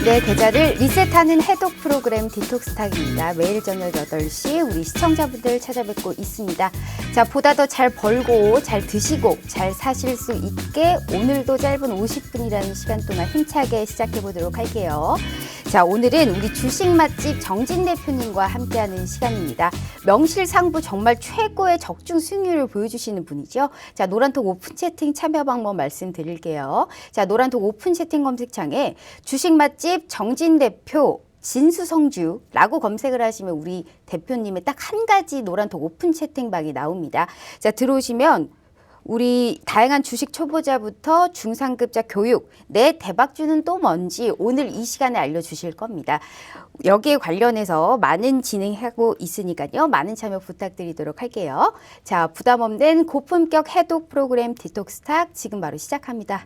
여러분들의 계좌를 리셋하는 해독 프로그램 디톡스탁입니다. 매일 저녁 8시 우리 시청자분들 찾아뵙고 있습니다. 자, 보다 더 잘 벌고 잘 드시고 잘 사실 수 있게 오늘도 짧은 50분이라는 시간 동안 힘차게 시작해 보도록 할게요. 자, 오늘은 우리 주식 맛집 정진 대표님과 함께하는 시간입니다. 명실상부 정말 최고의 적중 수익률을 보여주시는 분이죠. 자, 노란톡 오픈 채팅 참여 방법 말씀드릴게요. 자, 노란톡 오픈 채팅 검색창에 주식 맛집 정진 대표 진수성주라고 검색을 하시면 우리 대표님의 딱 한 가지 노란톡 오픈 채팅방이 나옵니다. 자, 들어오시면 우리 다양한 주식 초보자부터 중상급자 교육, 내 대박주는 또 뭔지 오늘 이 시간에 알려주실 겁니다. 여기에 관련해서 많은 진행하고 있으니까요. 많은 참여 부탁드리도록 할게요. 자, 부담 없는 고품격 해독 프로그램 디톡스탁 지금 바로 시작합니다.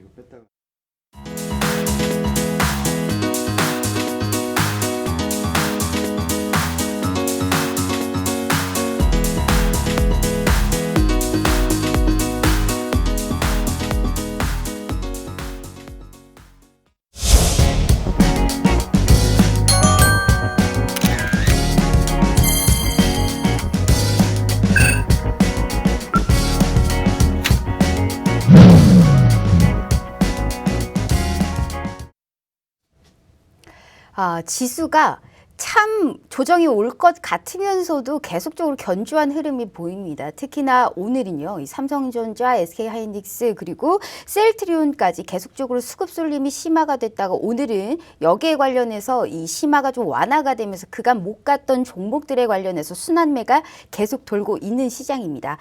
지수가 참 조정이 올 것 같으면서도 계속적으로 견조한 흐름이 보입니다. 특히나 오늘은요, 이 삼성전자, SK하이닉스 그리고 셀트리온까지 계속적으로 수급 쏠림이 심화가 됐다가 오늘은 여기에 관련해서 이 심화가 좀 완화가 되면서 그간 못 갔던 종목들에 관련해서 순환매가 계속 돌고 있는 시장입니다.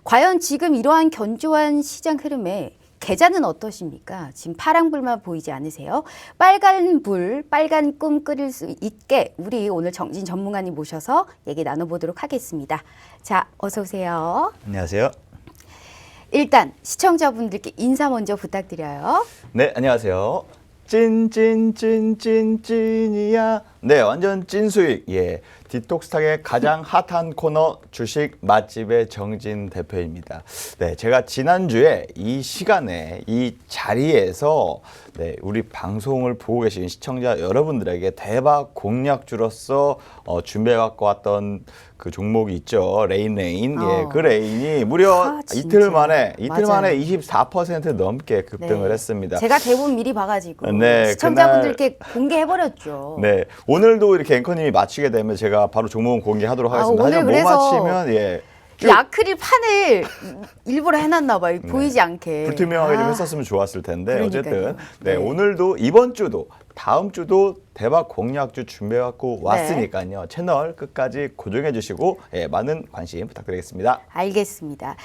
과연 지금 이러한 견조한 시장 흐름에 계좌는 어떠십니까? 지금 파랑불만 보이지 않으세요? 빨간 불, 빨간 꿈 끓일 수 있게 우리 오늘 정진 전문가님 모셔서 얘기 나눠보도록 하겠습니다. 자, 어서 오세요. 안녕하세요. 일단 시청자분들께 인사 먼저 부탁드려요. 네, 안녕하세요. 찐이야. 네, 완전 찐수익. 예, 디톡스탁의 가장 핫한 코너 주식 맛집의 정진 대표입니다. 네, 제가 지난주에 이 시간에 이 자리에서 네, 우리 방송을 보고 계신 시청자 여러분들에게 대박 공략주로서 준비해 갖고 왔던 그 종목이 있죠. 레인. 예, 그 레인이 무려 이틀 만에 24% 넘게 급등을 했습니다. 제가 대본 미리 봐가지고 네, 시청자분들께 공개해버렸죠. 네, 오늘도 이렇게 앵커님이 마치게 되면 제가 바로 종목은 공개하도록 하겠습니다. 오늘 하지만 그래서 못 마치면 예. 이 아크릴 판을 일부러 해놨나 봐요. 보이지 않게. 불투명하게 좀 했었으면 좋았을 텐데 그러니까요. 어쨌든 네, 오늘도 이번 주도 다음 주도 대박 공략주 준비해갖고 왔으니까요. 채널 끝까지 고정해 주시고 예, 많은 관심 부탁드리겠습니다. 알겠습니다.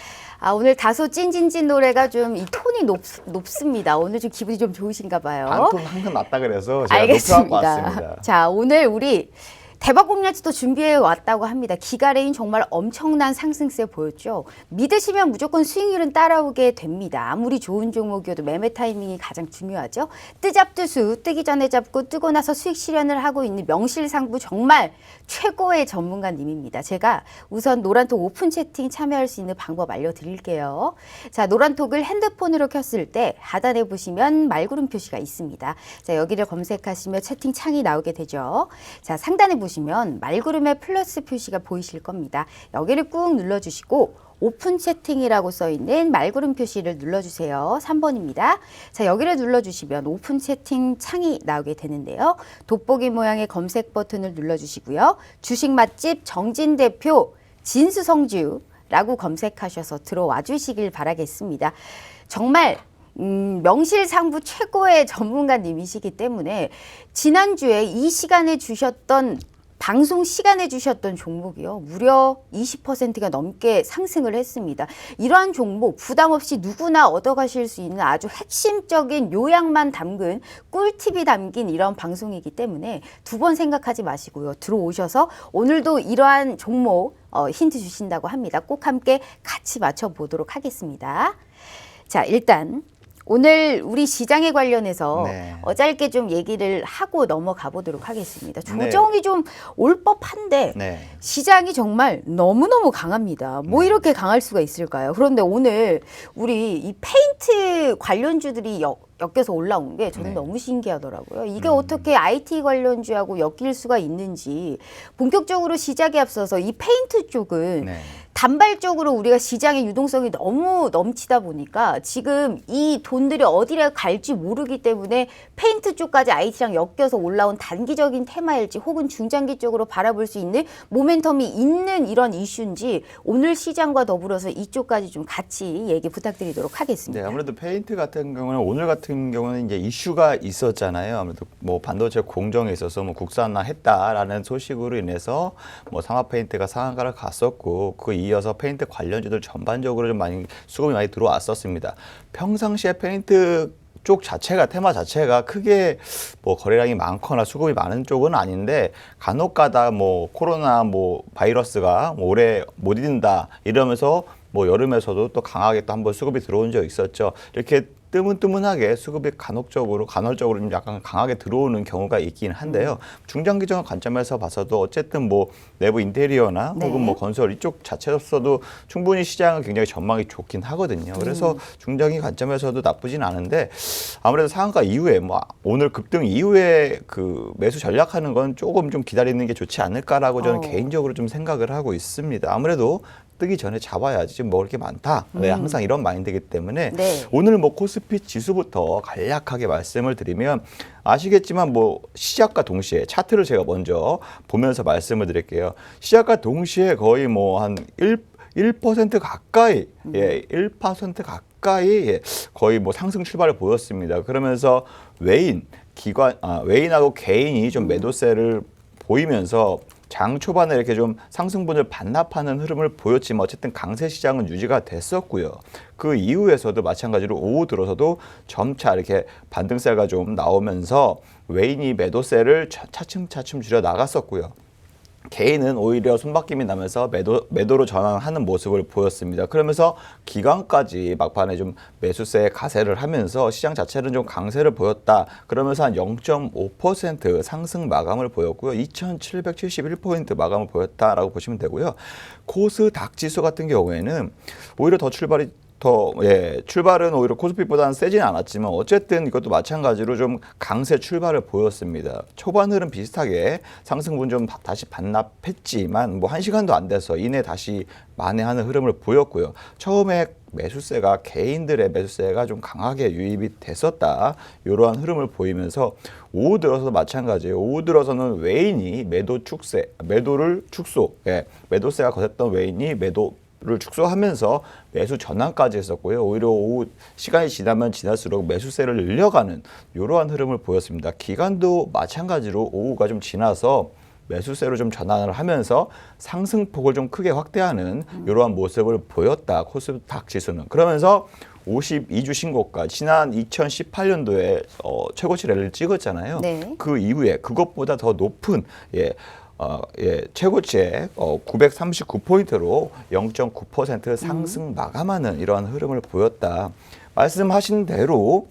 오늘 다소 찐찐찐 노래가 좀 이 톤이 높습니다. 오늘 좀 기분이 좀 좋으신가 봐요. 반톤 항상 낮다 그래서 제가 높여갖고 왔습니다. 자, 오늘 우리 대박 공략지도 준비해 왔다고 합니다. 기가레인 정말 엄청난 상승세 보였죠. 믿으시면 무조건 수익률은 따라오게 됩니다. 아무리 좋은 종목이어도 매매 타이밍이 가장 중요하죠. 뜨잡뜨수 뜨기 전에 잡고 뜨고 나서 수익 실현을 하고 있는 명실상부 정말 최고의 전문가님입니다. 제가 우선 노란톡 오픈 채팅 참여할 수 있는 방법 알려드릴게요. 자, 노란톡을 핸드폰으로 켰을 때 하단에 보시면 말구름 표시가 있습니다. 자, 여기를 검색하시면 채팅 창이 나오게 되죠. 자, 상단에 보시면 말구름의 플러스 표시가 보이실 겁니다. 여기를 꾹 눌러주시고 오픈 채팅이라고 써있는 말구름 표시를 눌러주세요. 3번입니다. 자, 여기를 눌러주시면 오픈 채팅 창이 나오게 되는데요. 돋보기 모양의 검색 버튼을 눌러주시고요. 주식 맛집 정진 대표 진수성주라고 검색하셔서 들어와 주시길 바라겠습니다. 정말 명실상부 최고의 전문가님이시기 때문에 지난주에 이 시간에 주셨던 방송 시간에 주셨던 종목이요. 무려 20%가 넘게 상승을 했습니다. 이러한 종목 부담 없이 누구나 얻어가실 수 있는 아주 핵심적인 요약만 담근 꿀팁이 담긴 이런 방송이기 때문에 두 번 생각하지 마시고요. 들어오셔서 오늘도 이러한 종목 힌트 주신다고 합니다. 꼭 함께 같이 맞춰보도록 하겠습니다. 자, 일단 오늘 우리 시장에 관련해서 네. 짧게 좀 얘기를 하고 넘어가 보도록 하겠습니다. 네. 조정이 좀 올 법한데 네. 시장이 정말 너무너무 강합니다. 뭐 네. 이렇게 강할 수가 있을까요? 그런데 오늘 우리 이 페인트 관련주들이 엮여서 올라온 게 저는 네. 너무 신기하더라고요. 이게 어떻게 IT 관련주하고 엮일 수가 있는지 본격적으로 시작에 앞서서 이 페인트 쪽은 네. 단발적으로 우리가 시장의 유동성이 너무 넘치다 보니까 지금 이 돈들이 어디로 갈지 모르기 때문에 페인트 쪽까지 IT랑 엮여서 올라온 단기적인 테마일지 혹은 중장기적으로 바라볼 수 있는 모멘텀이 있는 이런 이슈인지 오늘 시장과 더불어서 이쪽까지 좀 같이 얘기 부탁드리도록 하겠습니다. 네, 아무래도 페인트 같은 경우는 오늘 같은 경우는 이제 이슈가 있었잖아요. 아무래도 뭐 반도체 공정에 있어서 뭐 국산화했다라는 소식으로 인해서 뭐 상하 페인트가 상한가를 갔었고 그 이어서 페인트 관련주들 전반적으로 좀 많이 수급이 많이 들어왔었습니다. 평상시에 페인트 쪽 자체가 테마 자체가 크게 뭐 거래량이 많거나 수급이 많은 쪽은 아닌데 간혹가다 뭐 코로나 뭐 바이러스가 뭐 올해 못 이긴다 이러면서 뭐 여름에서도 또 강하게 또 한번 수급이 들어온 적 있었죠. 이렇게 뜨문뜨문하게 수급이 간혹적으로 간헐적으로 좀 약간 강하게 들어오는 경우가 있긴 한데요. 중장기적 관점에서 봐서도 어쨌든 뭐 내부 인테리어나 네. 혹은 뭐 건설 이쪽 자체로서도 충분히 시장은 굉장히 전망이 좋긴 하거든요. 그래서 중장기 관점에서도 나쁘진 않은데 아무래도 상한가 이후에 뭐 오늘 급등 이후에 그 매수 전략하는 건 조금 좀 기다리는 게 좋지 않을까라고 저는 개인적으로 좀 생각을 하고 있습니다. 아무래도 뜨기 전에 잡아야지 지금 먹을 게 많다. 네, 항상 이런 마인드이기 때문에 네. 오늘 뭐 코스피 지수부터 간략하게 말씀을 드리면 아시겠지만 뭐 시작과 동시에 차트를 제가 먼저 보면서 말씀을 드릴게요. 시작과 동시에 거의 뭐 한 1% 가까이, 예, 1% 가까이 예, 거의 뭐 상승 출발을 보였습니다. 그러면서 외인하고 개인이 좀 매도세를 보이면서 장 초반에 이렇게 좀 상승분을 반납하는 흐름을 보였지만 어쨌든 강세 시장은 유지가 됐었고요. 그 이후에서도 마찬가지로 오후 들어서도 점차 이렇게 반등세가 좀 나오면서 외인이 매도세를 차츰차츰 줄여 나갔었고요. 개인은 오히려 손바뀜이 나면서 매도로 전환하는 모습을 보였습니다. 그러면서 기관까지 막판에 좀 매수세에 가세를 하면서 시장 자체는 좀 강세를 보였다. 그러면서 한 0.5% 상승 마감을 보였고요. 2,771포인트 마감을 보였다라고 보시면 되고요. 코스닥 지수 같은 경우에는 오히려 더 출발은 오히려 코스피보다는 세진 않았지만 어쨌든 이것도 마찬가지로 좀 강세 출발을 보였습니다. 초반 흐름 비슷하게 상승분 좀 다시 반납했지만 뭐 1시간도 안 돼서 이내 다시 만회하는 흐름을 보였고요. 처음에 매수세가 개인들의 매수세가 좀 강하게 유입이 됐었다. 이러한 흐름을 보이면서 오후 들어서도 마찬가지예요. 오후 들어서는 외인이 매도를 축소, 예, 매도세가 거셌던 외인이 매도를 축소하면서 매수 전환까지 했었고요. 오히려 오후 시간이 지나면 지날수록 매수세를 늘려가는 이러한 흐름을 보였습니다. 기간도 마찬가지로 오후가 좀 지나서 매수세로 좀 전환을 하면서 상승폭을 좀 크게 확대하는 이러한 모습을 보였다. 코스닥 지수는. 그러면서 52주 신고가 지난 2018년도에 최고치 랠리를 찍었잖아요. 네. 그 이후에 그것보다 더 높은 최고치에 939포인트로 0.9% 상승 마감하는 이러한 흐름을 보였다. 말씀하신 대로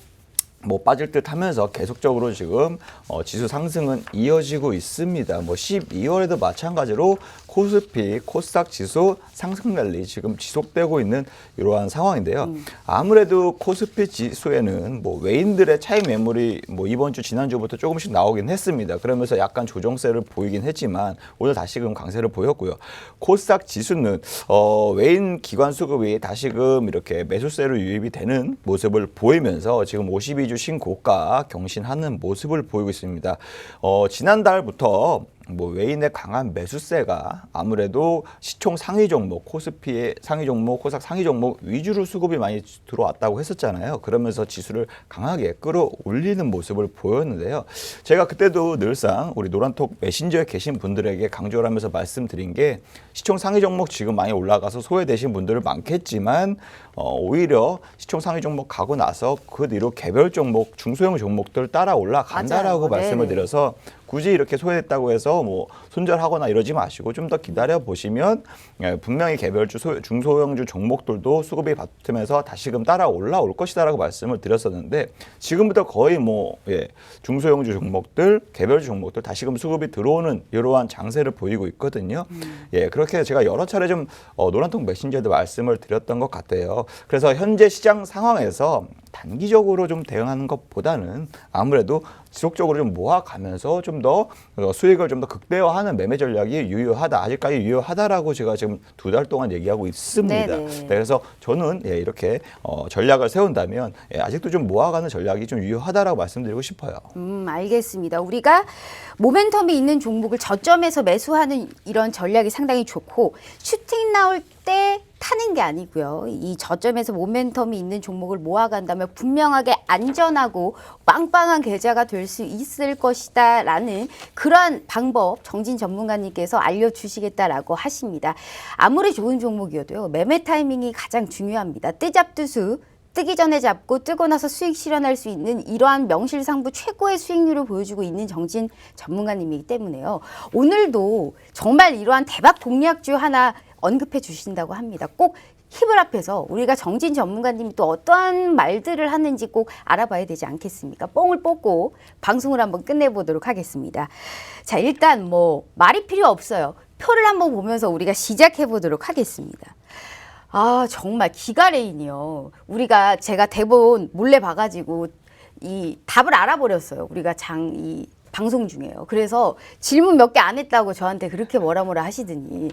뭐 빠질 듯 하면서 계속적으로 지금 지수 상승은 이어지고 있습니다. 뭐 12월에도 마찬가지로 코스피, 코스닥 지수 상승 랠리 지금 지속되고 있는 이러한 상황인데요. 아무래도 코스피 지수에는 뭐 외인들의 차익 매물이 뭐 이번 주 지난주부터 조금씩 나오긴 했습니다. 그러면서 약간 조정세를 보이긴 했지만 오늘 다시금 강세를 보였고요. 코스닥 지수는 외인 기관 수급이 다시금 이렇게 매수세로 유입이 되는 모습을 보이면서 지금 52주 신고가 경신하는 모습을 보이고 있습니다. 지난달부터 뭐 외인의 강한 매수세가 아무래도 시총 상위 종목, 코스피의 상위 종목, 코스닥 상위 종목 위주로 수급이 많이 들어왔다고 했었잖아요. 그러면서 지수를 강하게 끌어올리는 모습을 보였는데요. 제가 그때도 늘상 우리 노란톡 메신저에 계신 분들에게 강조를 하면서 말씀드린 게 시총 상위 종목 지금 많이 올라가서 소외되신 분들은 많겠지만 오히려 시총 상위 종목 가고 나서 그 뒤로 개별 종목, 중소형 종목들 따라 올라간다라고 맞아요. 말씀을 네네. 드려서 굳이 이렇게 소외됐다고 해서 뭐 손절하거나 이러지 마시고 좀 더 기다려 보시면 분명히 개별주, 중소형주 종목들도 수급이 받으면서 다시금 따라 올라올 것이다라고 말씀을 드렸었는데 지금부터 거의 뭐 중소형주 종목들, 개별주 종목들 다시금 수급이 들어오는 이러한 장세를 보이고 있거든요. 그렇게 제가 여러 차례 좀 노란통 메신저에도 말씀을 드렸던 것 같아요. 그래서 현재 시장 상황에서 단기적으로 좀 대응하는 것보다는 아무래도 지속적으로 좀 모아가면서 좀 더 수익을 좀 더 극대화하는 매매 전략이 유효하다. 아직까지 유효하다라고 제가 지금 2달 동안 얘기하고 있습니다. 네, 그래서 저는 이렇게 전략을 세운다면 아직도 좀 모아가는 전략이 좀 유효하다라고 말씀드리고 싶어요. 알겠습니다. 우리가 모멘텀이 있는 종목을 저점에서 매수하는 이런 전략이 상당히 좋고 슈팅 나올 때 타는 게 아니고요. 이 저점에서 모멘텀이 있는 종목을 모아간다면 분명하게 안전하고 빵빵한 계좌가 될 수 있을 것이다라는 그러한 방법 정진 전문가님께서 알려주시겠다라고 하십니다. 아무리 좋은 종목이어도요. 매매 타이밍이 가장 중요합니다. 뜨잡두수. 뜨기 전에 잡고 뜨고 나서 수익 실현할 수 있는 이러한 명실상부 최고의 수익률을 보여주고 있는 정진 전문가님이기 때문에요. 오늘도 정말 이러한 대박 공략주 하나 언급해 주신다고 합니다. 꼭 힙을 앞에서 우리가 정진 전문가님이 또 어떠한 말들을 하는지 꼭 알아봐야 되지 않겠습니까? 뽕을 뽑고 방송을 한번 끝내보도록 하겠습니다. 자, 일단 뭐 말이 필요 없어요. 표를 한번 보면서 우리가 시작해 보도록 하겠습니다. 아, 정말 기가레인이요. 제가 대본 몰래 봐가지고 이 답을 알아버렸어요. 우리가 이 방송 중에요. 그래서 질문 몇 개 안 했다고 저한테 그렇게 뭐라 하시더니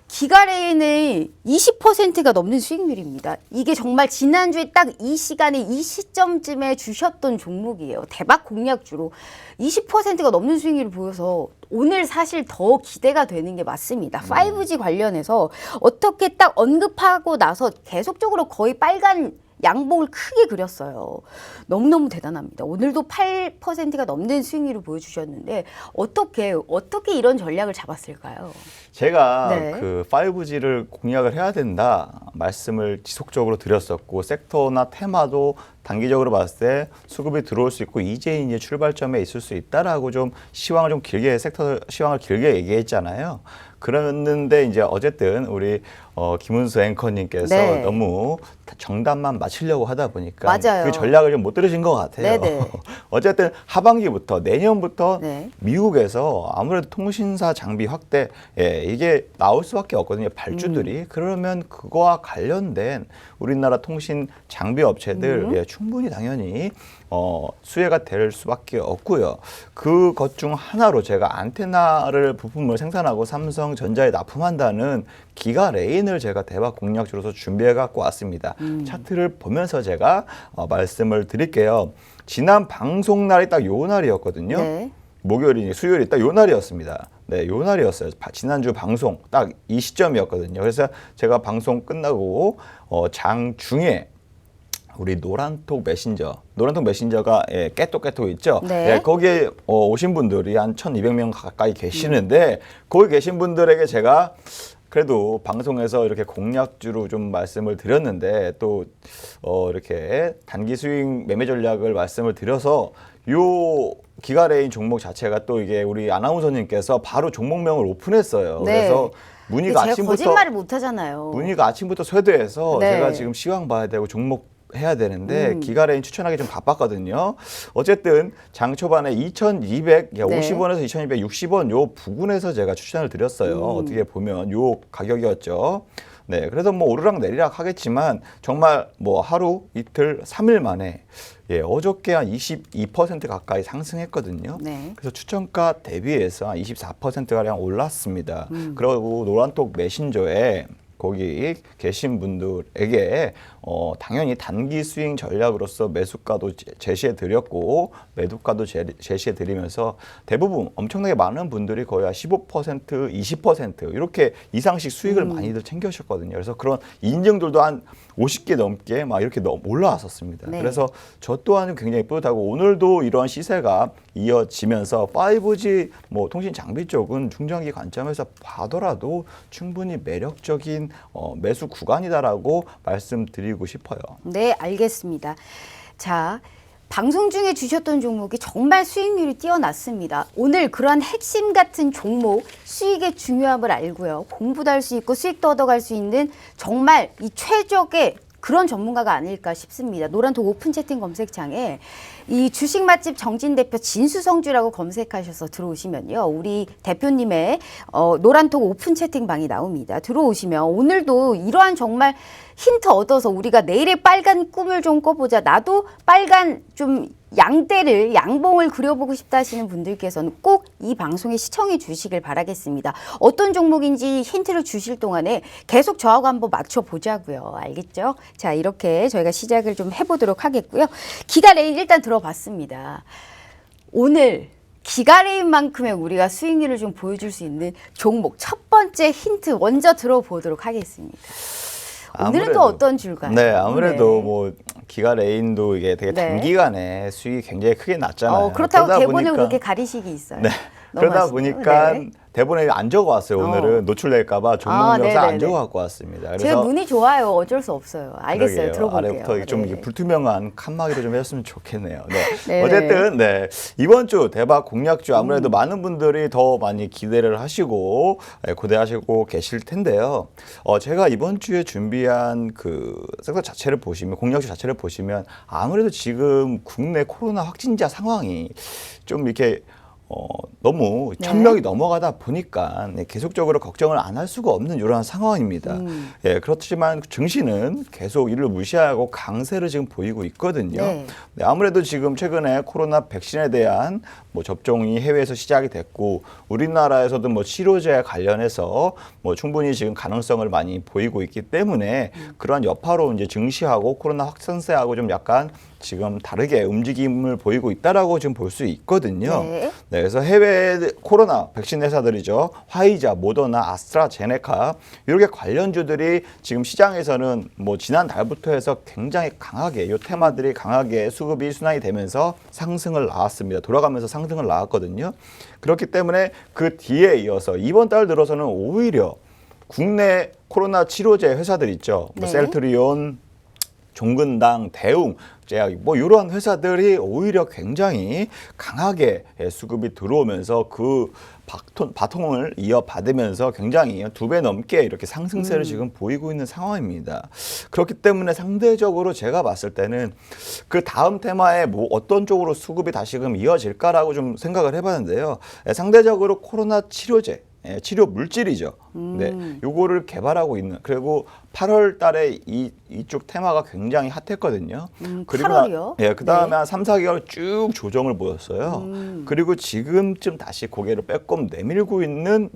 기가레인의 20%가 넘는 수익률입니다. 이게 정말 지난주에 딱 이 시간에 이 시점쯤에 주셨던 종목이에요. 대박 공략주로 20%가 넘는 수익률을 보여서 오늘 사실 더 기대가 되는 게 맞습니다. 5G 관련해서 어떻게 딱 언급하고 나서 계속적으로 거의 빨간 양봉을 크게 그렸어요. 너무너무 대단합니다. 오늘도 8%가 넘는 수익률을 보여주셨는데 어떻게 이런 전략을 잡았을까요? 제가 그 5G를 공략을 해야 된다 말씀을 지속적으로 드렸었고 섹터나 테마도 단기적으로 봤을 때 수급이 들어올 수 있고 이제 출발점에 있을 수 있다라고 좀 섹터 시황을 길게 얘기했잖아요. 그랬는데 이제 어쨌든 우리 김은수 앵커님께서 너무 정답만 맞추려고 하다 보니까 맞아요. 그 전략을 좀 못 들으신 것 같아요. 어쨌든 하반기부터 내년부터 미국에서 아무래도 통신사 장비 확대 이게 나올 수밖에 없거든요. 발주들이. 그러면 그거와 관련된 우리나라 통신 장비 업체들 충분히 당연히 수혜가 될 수밖에 없고요. 그것 중 하나로 제가 안테나를 부품을 생산하고 삼성전자에 납품한다는 기가레인을 제가 대박 공략주로서 준비해 갖고 왔습니다. 차트를 보면서 제가 말씀을 드릴게요. 지난 방송 날이 딱 요 날이었거든요. 목요일이니 수요일이 딱 요 날이었습니다. 네, 요 날이었어요. 지난주 방송 딱 이 시점이었거든요. 그래서 제가 방송 끝나고 장중에 우리 노란톡 메신저가 깨톡 있죠. 거기에 오신 분들이 한 1,200명 가까이 계시는데 거기 계신 분들에게 제가 그래도 방송에서 이렇게 공략주로 좀 말씀을 드렸는데 또 이렇게 단기 수익 매매 전략을 말씀을 드려서 요 기가레인 종목 자체가 또 이게 우리 아나운서님께서 바로 종목명을 오픈했어요. 그래서 문의가 아침부터 거짓말을 못 하잖아요. 문의가 아침부터 쇄도해서 제가 지금 시황 봐야 되고 종목 해야 되는데 기가레인 추천하기 좀 바빴거든요. 어쨌든 장 초반에 2,250원에서 2,260원 요 부근에서 제가 추천을 드렸어요. 어떻게 보면 요 가격이었죠. 네, 그래서 뭐 오르락 내리락 하겠지만 정말 뭐 하루 이틀 3일 만에 어저께 한 22% 가까이 상승했거든요. 그래서 추천가 대비해서 한 24%가량 올랐습니다. 그리고 노란톡 메신저에 거기 계신 분들에게 당연히 단기 스윙 전략으로서 매수가도 제시해 드렸고 매도가도 제시해 드리면서 대부분 엄청나게 많은 분들이 거의 한 15%, 20% 이렇게 이상씩 수익을 많이들 챙겨오셨거든요. 그래서 그런 인증들도 한 50개 넘게 막 이렇게 올라왔었습니다. 그래서 저 또한 굉장히 뿌듯하고 오늘도 이러한 시세가 이어지면서 5G 뭐 통신 장비 쪽은 중장기 관점에서 봐더라도 충분히 매력적인 매수 구간이다라고 말씀드리고 싶어요. 네, 알겠습니다. 자, 방송 중에 주셨던 종목이 정말 수익률이 뛰어났습니다. 오늘 그러한 핵심 같은 종목 수익의 중요함을 알고요. 공부도 할 수 있고 수익도 얻어갈 수 있는 정말 이 최적의 그런 전문가가 아닐까 싶습니다. 노란톡 오픈 채팅 검색창에 이 주식 맛집 정진 대표 진수성주라고 검색하셔서 들어오시면요. 우리 대표님의 노란톡 오픈 채팅방이 나옵니다. 들어오시면 오늘도 이러한 정말 힌트 얻어서 우리가 내일의 빨간 꿈을 좀 꿔보자. 나도 빨간 좀 양봉을 그려보고 싶다 하시는 분들께서는 꼭 이 방송에 시청해 주시길 바라겠습니다. 어떤 종목인지 힌트를 주실 동안에 계속 저하고 한번 맞춰보자고요. 알겠죠? 자, 이렇게 저희가 시작을 좀 해보도록 하겠고요. 기가레인 일단 들어봤습니다. 오늘 기가레인만큼의 우리가 수익률을 좀 보여줄 수 있는 종목 첫 번째 힌트 먼저 들어보도록 하겠습니다. 오늘은 또 어떤 줄까요? 네, 아무래도 네. 뭐 기가레인도 이게 되게 네. 단기간에 수익이 굉장히 크게 났잖아요. 그렇다고 그러다 대본을 보니까- 그렇게 가리식이 있어요. 네. 너무 그러다 아쉽네요. 보니까 네. 대본에 안 적어왔어요. 오늘은 노출될까봐 종목 영상 안 네네네. 적어갖고 왔습니다. 제 눈이 좋아요. 어쩔 수 없어요. 알겠어요. 그러게요. 들어볼게요. 아래부터 좀 네. 불투명한 칸막이로 좀 했으면 좋겠네요. 네. 네네. 어쨌든 네. 이번 주 대박 공략주 아무래도 많은 분들이 더 많이 기대를 하시고 고대하시고 계실 텐데요. 제가 이번 주에 준비한 그 섹터 자체를 보시면 공략주 자체를 보시면 아무래도 지금 국내 코로나 확진자 상황이 좀 이렇게 너무 네. 1000명이 넘어가다 보니까 계속적으로 걱정을 안 할 수가 없는 이러한 상황입니다. 예, 그렇지만 증시는 계속 이를 무시하고 강세를 지금 보이고 있거든요. 네. 네, 아무래도 지금 최근에 코로나 백신에 대한 뭐 접종이 해외에서 시작이 됐고 우리나라에서도 뭐 치료제 관련해서 뭐 충분히 지금 가능성을 많이 보이고 있기 때문에 그러한 여파로 이제 증시하고 코로나 확산세하고 좀 약간 지금 다르게 움직임을 보이고 있다라고 지금 볼 수 있거든요. 네. 네, 그래서 해외 코로나 백신 회사들이죠. 화이자, 모더나, 아스트라제네카 이렇게 관련주들이 지금 시장에서는 뭐 지난 달부터 해서 굉장히 강하게 이 테마들이 강하게 수급이 순환이 되면서 상승을 나왔습니다. 돌아가면서 상승을 나왔거든요. 그렇기 때문에 그 뒤에 이어서 이번 달 들어서는 오히려 국내 코로나 치료제 회사들 있죠. 뭐 네. 셀트리온, 종근당, 대웅, 제약 뭐 이러한 회사들이 오히려 굉장히 강하게 수급이 들어오면서 그 바통을 이어받으면서 굉장히 2배 넘게 이렇게 상승세를 지금 보이고 있는 상황입니다. 그렇기 때문에 상대적으로 제가 봤을 때는 그 다음 테마에 뭐 어떤 쪽으로 수급이 다시금 이어질까라고 좀 생각을 해봤는데요. 상대적으로 코로나 치료제 치료 물질이죠. 네, 요거를 개발하고 있는 그리고 8월 달에 이쪽 테마가 굉장히 핫했거든요. 그리고 8월이요? 예, 그다음에 네. 한 3, 4개월 쭉 조정을 보였어요. 그리고 지금쯤 다시 고개를 빼꼼 내밀고 있는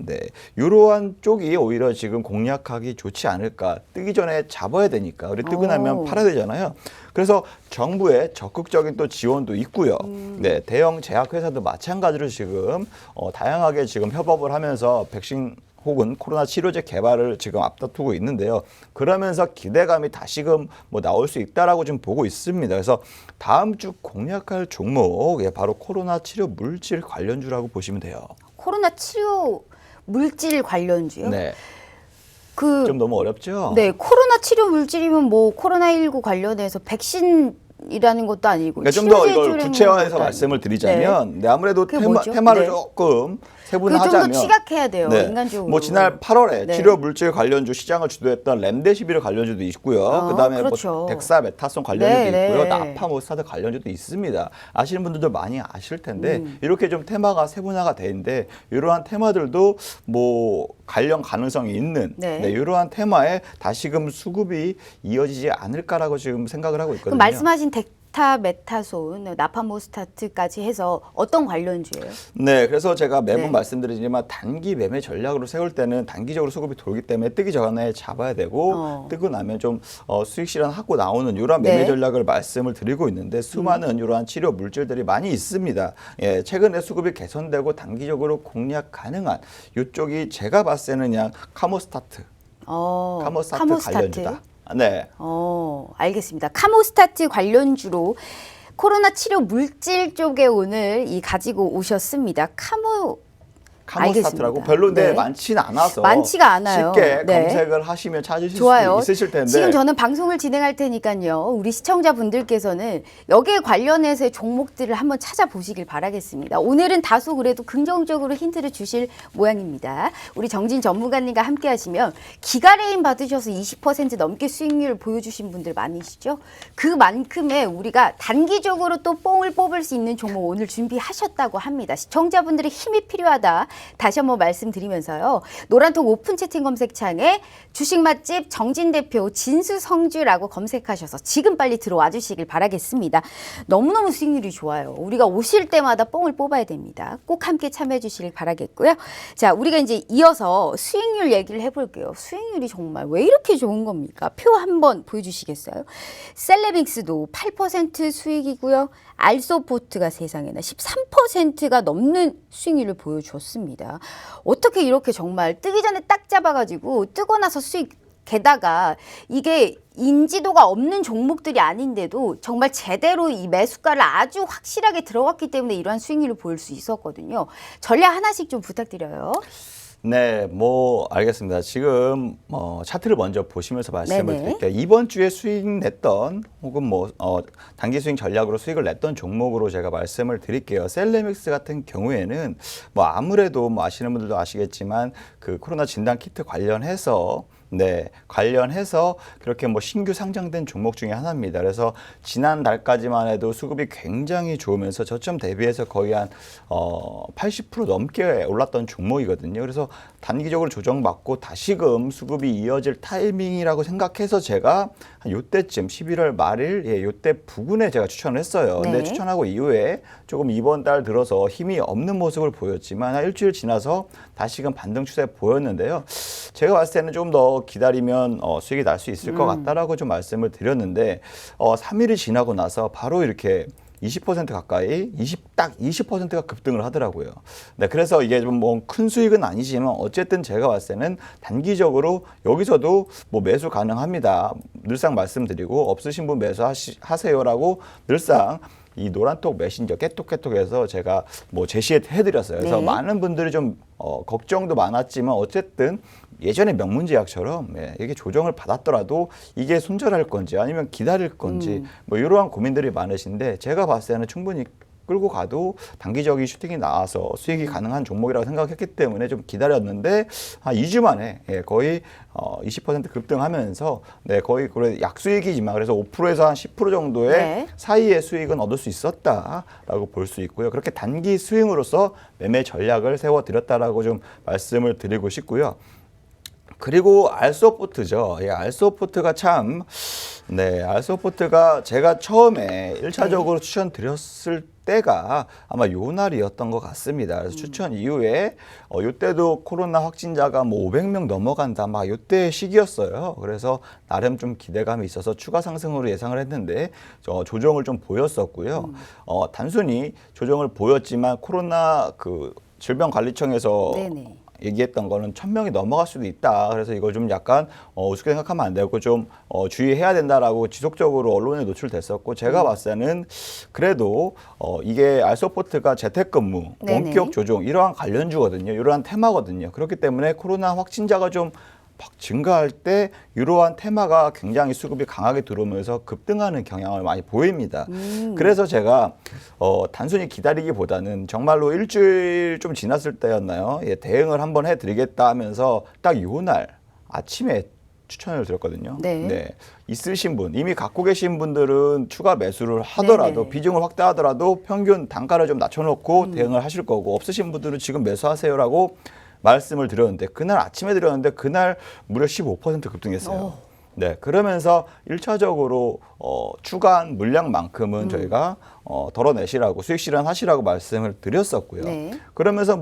이러한 쪽이 오히려 지금 공략하기 좋지 않을까. 뜨기 전에 잡아야 되니까. 우리 뜨고 나면 팔아야 되잖아요. 그래서 정부의 적극적인 또 지원도 있고요. 네, 대형 제약회사도 마찬가지로 지금 다양하게 지금 협업을 하면서 백신 혹은 코로나 치료제 개발을 지금 앞다투고 있는데요. 그러면서 기대감이 다시금 뭐 나올 수 있다라고 좀 보고 있습니다. 그래서 다음 주 공략할 종목, 바로 코로나 치료 물질 관련주라고 보시면 돼요. 코로나 치료 물질 관련주요? 네, 그 좀 너무 어렵죠? 네, 코로나 치료 물질이면 뭐 코로나19 관련해서 백신이라는 것도 아니고 그러니까 좀 더 치료제 이걸 줄이는 구체화해서 것도 말씀을 아니고. 드리자면, 네, 아무래도 그게 뭐죠? 테마를 네. 조금 그좀 더 세분화하자면, 취약해야 돼요. 네. 인간적으로. 뭐 지난 8월에 네. 치료 물질 관련주 시장을 주도했던 렘데시비르 관련주도 있고요. 그다음에 그렇죠. 뭐 덱사메타손 관련주도 네, 있고요. 네. 나파모스타드 관련주도 있습니다. 아시는 분들도 많이 아실 텐데 이렇게 좀 테마가 세분화가 되는데 이러한 테마들도 뭐 관련 가능성이 있는 네. 이러한 테마에 다시금 수급이 이어지지 않을까라고 지금 생각을 하고 있거든요. 그럼 말씀하신 덱타메타손, 나파모스타트까지 해서 어떤 관련주예요? 네, 그래서 제가 매번 네. 말씀드리지만 단기 매매 전략으로 세울 때는 단기적으로 수급이 돌기 때문에 뜨기 전에 잡아야 되고 뜨고 나면 좀 수익 실현하고 나오는 이러한 매매 네. 전략을 말씀을 드리고 있는데 수많은 이러한 치료 물질들이 많이 있습니다. 예, 최근에 수급이 개선되고 단기적으로 공략 가능한 이쪽이 제가 봤을 때는 그냥 카모스타트 관련주다. 네. 알겠습니다. 카모스타트 관련주로 코로나 치료 물질 쪽에 오늘 가지고 오셨습니다. 카모스타트라고 알겠습니다. 별로 네. 많지는 않아서 많지가 않아요. 쉽게 네. 검색을 하시면 찾으실 좋아요. 수 있으실 텐데 지금 저는 방송을 진행할 테니까요. 우리 시청자분들께서는 여기에 관련해서의 종목들을 한번 찾아보시길 바라겠습니다. 오늘은 다소 그래도 긍정적으로 힌트를 주실 모양입니다. 우리 정진 전문가님과 함께 하시면 기가레인 받으셔서 20% 넘게 수익률을 보여주신 분들 많으시죠? 그만큼의 우리가 단기적으로 또 뽕을 뽑을 수 있는 종목 오늘 준비하셨다고 합니다. 시청자분들의 힘이 필요하다. 다시 한번 말씀드리면서요. 노란통 오픈 채팅 검색창에 주식 맛집 정진 대표 진수성주라고 검색하셔서 지금 빨리 들어와 주시길 바라겠습니다. 너무너무 수익률이 좋아요. 우리가 오실 때마다 뽕을 뽑아야 됩니다. 꼭 함께 참여해 주시길 바라겠고요. 자, 우리가 이제 이어서 수익률 얘기를 해볼게요. 수익률이 정말 왜 이렇게 좋은 겁니까? 표 한번 보여주시겠어요? 셀레믹스도 8% 수익이고요. 알소포트가 세상에나 13%가 넘는 수익률을 보여줬습니다. 어떻게 이렇게 정말 뜨기 전에 딱 잡아가지고 뜨고 나서 수익, 게다가 이게 인지도가 없는 종목들이 아닌데도 정말 제대로 이 매수가를 아주 확실하게 들어갔기 때문에 이러한 수익률을 보일 수 있었거든요. 전략 하나씩 좀 부탁드려요. 네, 뭐 알겠습니다. 지금 차트를 먼저 보시면서 말씀을 네네. 드릴게요. 이번 주에 수익 냈던 혹은 단기 수익 전략으로 수익을 냈던 종목으로 제가 말씀을 드릴게요. 셀레믹스 같은 경우에는 아무래도 아시는 분들도 아시겠지만 그 코로나 진단 키트 관련해서 그렇게 신규 상장된 종목 중에 하나입니다. 그래서 지난달까지만 해도 수급이 굉장히 좋으면서 저점 대비해서 거의 한 80% 넘게 올랐던 종목이거든요. 그래서 단기적으로 조정받고 다시금 수급이 이어질 타이밍이라고 생각해서 제가 한 요때쯤 11월 말일 요때 부근에 제가 추천을 했어요. 근데 네. 추천하고 이후에 조금 이번 달 들어서 힘이 없는 모습을 보였지만 한 일주일 지나서 다시금 반등 추세 보였는데요. 제가 봤을 때는 좀 더 기다리면 수익이 날 수 있을 것 같다라고 좀 말씀을 드렸는데 3일이 지나고 나서 바로 이렇게 20% 가까이 딱 20%가 급등을 하더라고요. 네, 그래서 이게 좀 큰 수익은 아니지만 어쨌든 제가 봤을 때는 단기적으로 여기서도 매수 가능합니다. 늘상 말씀드리고 없으신 분 매수하세요라고 늘상 이 노란톡 메신저 깨톡해서 제가 제시해드렸어요. 그래서 네. 많은 분들이 좀 걱정도 많았지만 어쨌든 예전에 명문제약처럼 이게 조정을 받았더라도 이게 손절할 건지 아니면 기다릴 건지 이러한 고민들이 많으신데 제가 봤을 때는 충분히 끌고 가도 단기적인 슈팅이 나와서 수익이 가능한 종목이라고 생각했기 때문에 좀 기다렸는데 한 2주 만에 거의 20% 급등하면서 거의 그래 약수익이지만 그래서 5%에서 한 10% 정도의 네. 사이의 수익은 얻을 수 있었다라고 볼 수 있고요. 그렇게 단기 스윙으로서 매매 전략을 세워드렸다라고 좀 말씀을 드리고 싶고요. 그리고 알소포트죠. 알소포트가 알소포트가 제가 처음에 1차적으로 추천드렸을 때가 아마 요 날이었던 것 같습니다. 그래서 추천 이후에 요때도 코로나 확진자가 500명 넘어간다 요때 시기였어요. 그래서 나름 좀 기대감이 있어서 추가 상승으로 예상을 했는데 조정을 좀 보였었고요. 단순히 조정을 보였지만 코로나 그 질병관리청에서 네네. 얘기했던 거는 1000명이 넘어갈 수도 있다. 그래서 이걸 좀 약간 우습게 생각하면 안 되고 좀 주의해야 된다라고 지속적으로 언론에 노출됐었고 제가 봤을 때는 그래도 이게 알소포트가 재택근무, 원격 조정 이러한 관련주거든요. 이러한 테마거든요. 그렇기 때문에 코로나 확진자가 좀 막 증가할 때 이러한 테마가 굉장히 수급이 강하게 들어오면서 급등하는 경향을 많이 보입니다. 그래서 제가 단순히 기다리기보다는 정말로 일주일 좀 지났을 때였나요? 대응을 한번 해드리겠다 하면서 딱 요 날 아침에 추천을 드렸거든요. 네. 있으신 분, 이미 갖고 계신 분들은 추가 매수를 하더라도 네네. 비중을 확대하더라도 평균 단가를 좀 낮춰놓고 대응을 하실 거고 없으신 분들은 지금 매수하세요라고 말씀을 드렸는데 그날 아침에 드렸는데 그날 무려 15% 급등했어요. 네, 그러면서 1차적으로 추가한 물량만큼은 저희가 덜어내시라고 수익 실현하시라고 말씀을 드렸었고요. 네. 그러면서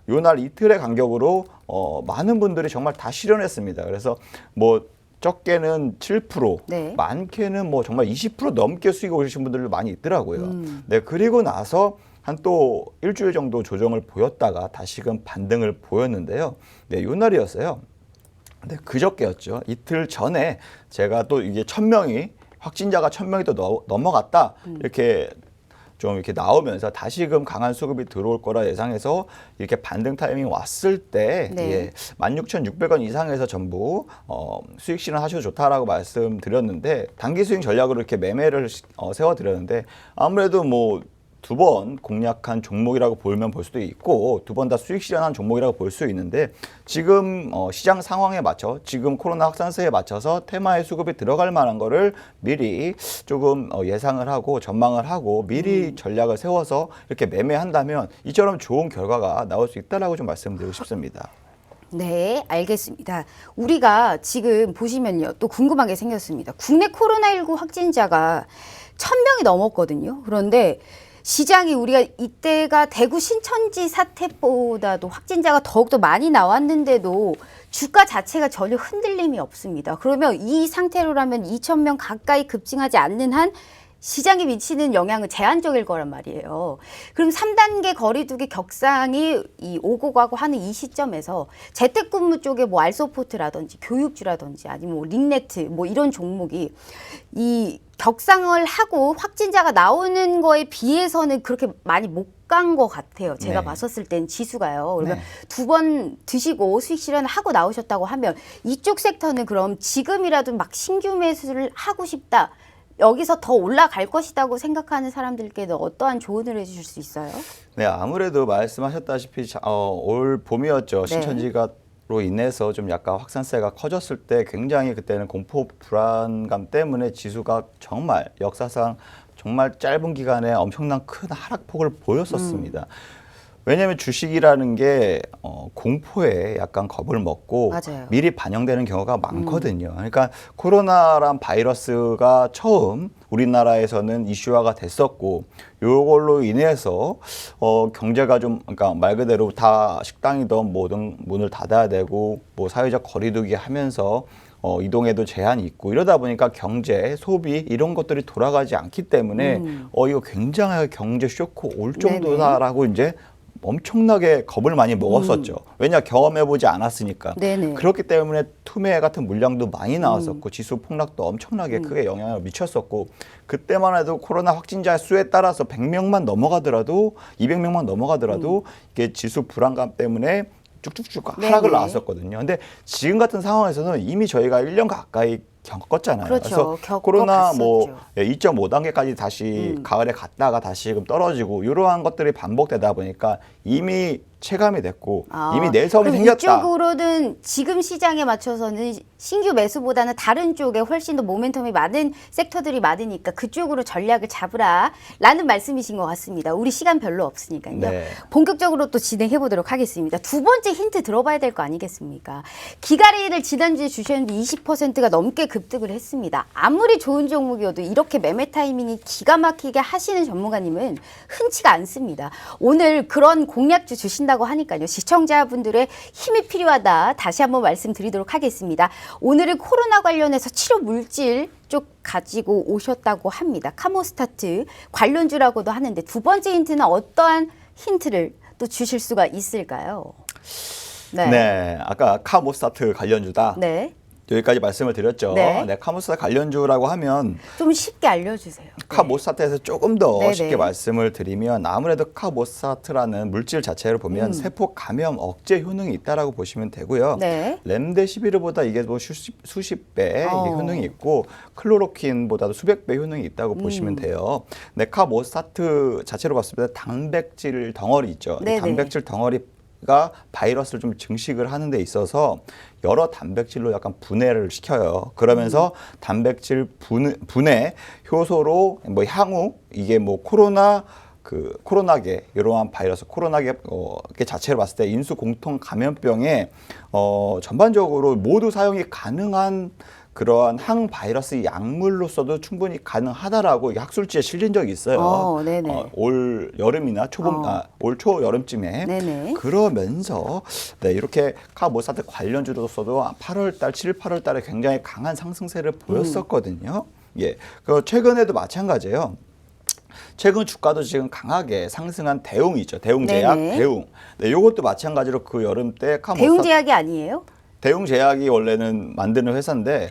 요날 이틀의 간격으로 많은 분들이 정말 다 실현했습니다. 그래서 적게는 7%, 네. 많게는 정말 20% 넘게 수익 오르신 분들도 많이 있더라고요. 네, 그리고 나서 한 또 일주일 정도 조정을 보였다가 다시금 반등을 보였는데요. 네, 요 날이었어요. 네, 그저께였죠. 이틀 전에 제가 또 이게 확진자가 1000명이 또 넘어갔다. 이렇게 좀 이렇게 나오면서 다시금 강한 수급이 들어올 거라 예상해서 이렇게 반등 타이밍 왔을 때 네. 예, 16,600원 이상에서 전부 수익 실현하셔도 좋다라고 말씀드렸는데 단기 수익 전략으로 이렇게 매매를 세워드렸는데 아무래도 뭐 2번 공략한 종목이라고 보면 볼 수도 있고 2번 다 수익 실현한 종목이라고 볼 수 있는데 지금 시장 상황에 맞춰 지금 코로나 확산세에 맞춰서 테마의 수급이 들어갈 만한 거를 미리 조금 예상을 하고 전망을 하고 미리 전략을 세워서 이렇게 매매한다면 이처럼 좋은 결과가 나올 수 있다라고 좀 말씀드리고 싶습니다. 네, 알겠습니다. 우리가 지금 보시면요, 또 궁금한 게 생겼습니다. 국내 코로나19 확진자가 1,000명이 넘었거든요. 그런데 시장이 우리가 이때가 대구 신천지 사태보다도 확진자가 더욱더 많이 나왔는데도 주가 자체가 전혀 흔들림이 없습니다. 그러면 이 상태로라면 2,000명 가까이 급증하지 않는 한 시장에 미치는 영향은 제한적일 거란 말이에요. 그럼 3단계 거리두기 격상이 오고 가고 하는 이 시점에서 재택근무 쪽에 뭐 알소포트라든지 교육주라든지 아니면 뭐 링네트 뭐 이런 종목이 이 격상을 하고 확진자가 나오는 거에 비해서는 그렇게 많이 못 간 것 같아요. 제가 네. 봤었을 땐 지수가요. 그러면 네. 2번 드시고 수익 실현을 하고 나오셨다고 하면 이쪽 섹터는 그럼 지금이라도 막 신규 매수를 하고 싶다. 여기서 더 올라갈 것이라고 생각하는 사람들께는 어떠한 조언을 해주실 수 있어요? 네, 아무래도 말씀하셨다시피 올 봄이었죠. 네. 신천지가 로 인해서 좀 약간 확산세가 커졌을 때 굉장히 그때는 공포 불안감 때문에 지수가 정말 역사상 정말 짧은 기간에 엄청난 큰 하락폭을 보였었습니다. 왜냐하면 주식이라는 게 공포에 약간 겁을 먹고 맞아요. 미리 반영되는 경우가 많거든요. 그러니까 코로나란 바이러스가 처음 우리나라에서는 이슈화가 됐었고 요걸로 인해서 경제가 좀 그러니까 말 그대로 다 식당이든 뭐든 문을 닫아야 되고 뭐 사회적 거리두기 하면서 이동에도 제한이 있고 이러다 보니까 경제, 소비 이런 것들이 돌아가지 않기 때문에 이거 굉장하게 경제 쇼크 올 정도다라고 이제 엄청나게 겁을 많이 먹었었죠. 왜냐 경험해보지 않았으니까. 네네. 그렇기 때문에 투매 같은 물량도 많이 나왔었고 지수 폭락도 엄청나게 크게 영향을 미쳤었고 그때만 해도 코로나 확진자 수에 따라서 100명만 넘어가더라도 200명만 넘어가더라도 이게 지수 불안감 때문에 쭉쭉쭉 하락을 네네. 나왔었거든요. 근데 지금 같은 상황에서는 이미 저희가 1년 가까이 겪었잖아요. 그렇죠. 그래서 코로나 뭐 겪어봤었죠. 2.5단계까지 다시 가을에 갔다가 다시 지금 떨어지고 이러한 것들이 반복되다 보니까 이미 체감이 됐고 이미 내성이 그럼 생겼다. 이쪽으로는 지금 시장에 맞춰서는 신규 매수보다는 다른 쪽에 훨씬 더 모멘텀이 많은 섹터들이 많으니까 그쪽으로 전략을 잡으라라는 말씀이신 것 같습니다. 우리 시간 별로 없으니까요. 네. 본격적으로 또 진행해 보도록 하겠습니다. 두 번째 힌트 들어봐야 될 거 아니겠습니까? 기가레이를 지난주에 주셨는데 20%가 넘게 급등을 했습니다. 아무리 좋은 종목이어도 이렇게 매매 타이밍이 기가 막히게 하시는 전문가님은 흔치가 않습니다. 오늘 그런 공략주 주신다고 하니까요. 시청자분들의 힘이 필요하다. 다시 한번 말씀드리도록 하겠습니다. 오늘은 코로나 관련해서 치료 물질 쪽 가지고 오셨다고 합니다. 카모스타트 관련주라고도 하는데 두 번째 힌트는 어떠한 힌트를 또 주실 수가 있을까요? 네, 아까 카모스타트 관련주다. 네. 여기까지 말씀을 드렸죠. 네. 네, 카모스타트 관련주라고 하면 좀 쉽게 알려주세요. 카모스타트에서 조금 더 네네. 쉽게 말씀을 드리면 아무래도 카모스타트라는 물질 자체를 보면 세포 감염 억제 효능이 있다라고 보시면 되고요. 네. 렘데시비르보다 이게 뭐 수십 배 이게 효능이 있고 클로로킨보다도 수백 배 효능이 있다고 보시면 돼요. 네, 카모스타트 자체로 봤을 때 단백질 덩어리 있죠. 이 네네. 단백질 덩어리가 바이러스를 좀 증식을 하는 데 있어서 여러 단백질로 약간 분해를 시켜요. 그러면서 단백질 분해 효소로 뭐 향후 이게 뭐 코로나계 이러한 바이러스 코로나계 자체를 봤을 때 인수 공통 감염병에 전반적으로 모두 사용이 가능한 그러한 항바이러스 약물로서도 충분히 가능하다라고 이게 학술지에 실린 적이 있어요. 네네. 올 여름이나 올 초 여름쯤에 네네. 그러면서 네, 이렇게 카모스타트 관련주로서도 8월달, 7, 8월달에 굉장히 강한 상승세를 보였었거든요. 예, 그 최근에도 마찬가지예요. 최근 주가도 지금 강하게 상승한 대웅이 있죠. 대웅제약, 네네. 대웅. 네, 이것도 마찬가지로 그 여름 때 카모스타트 대웅제약이 아니에요? 대웅제약이 원래는 만드는 회사인데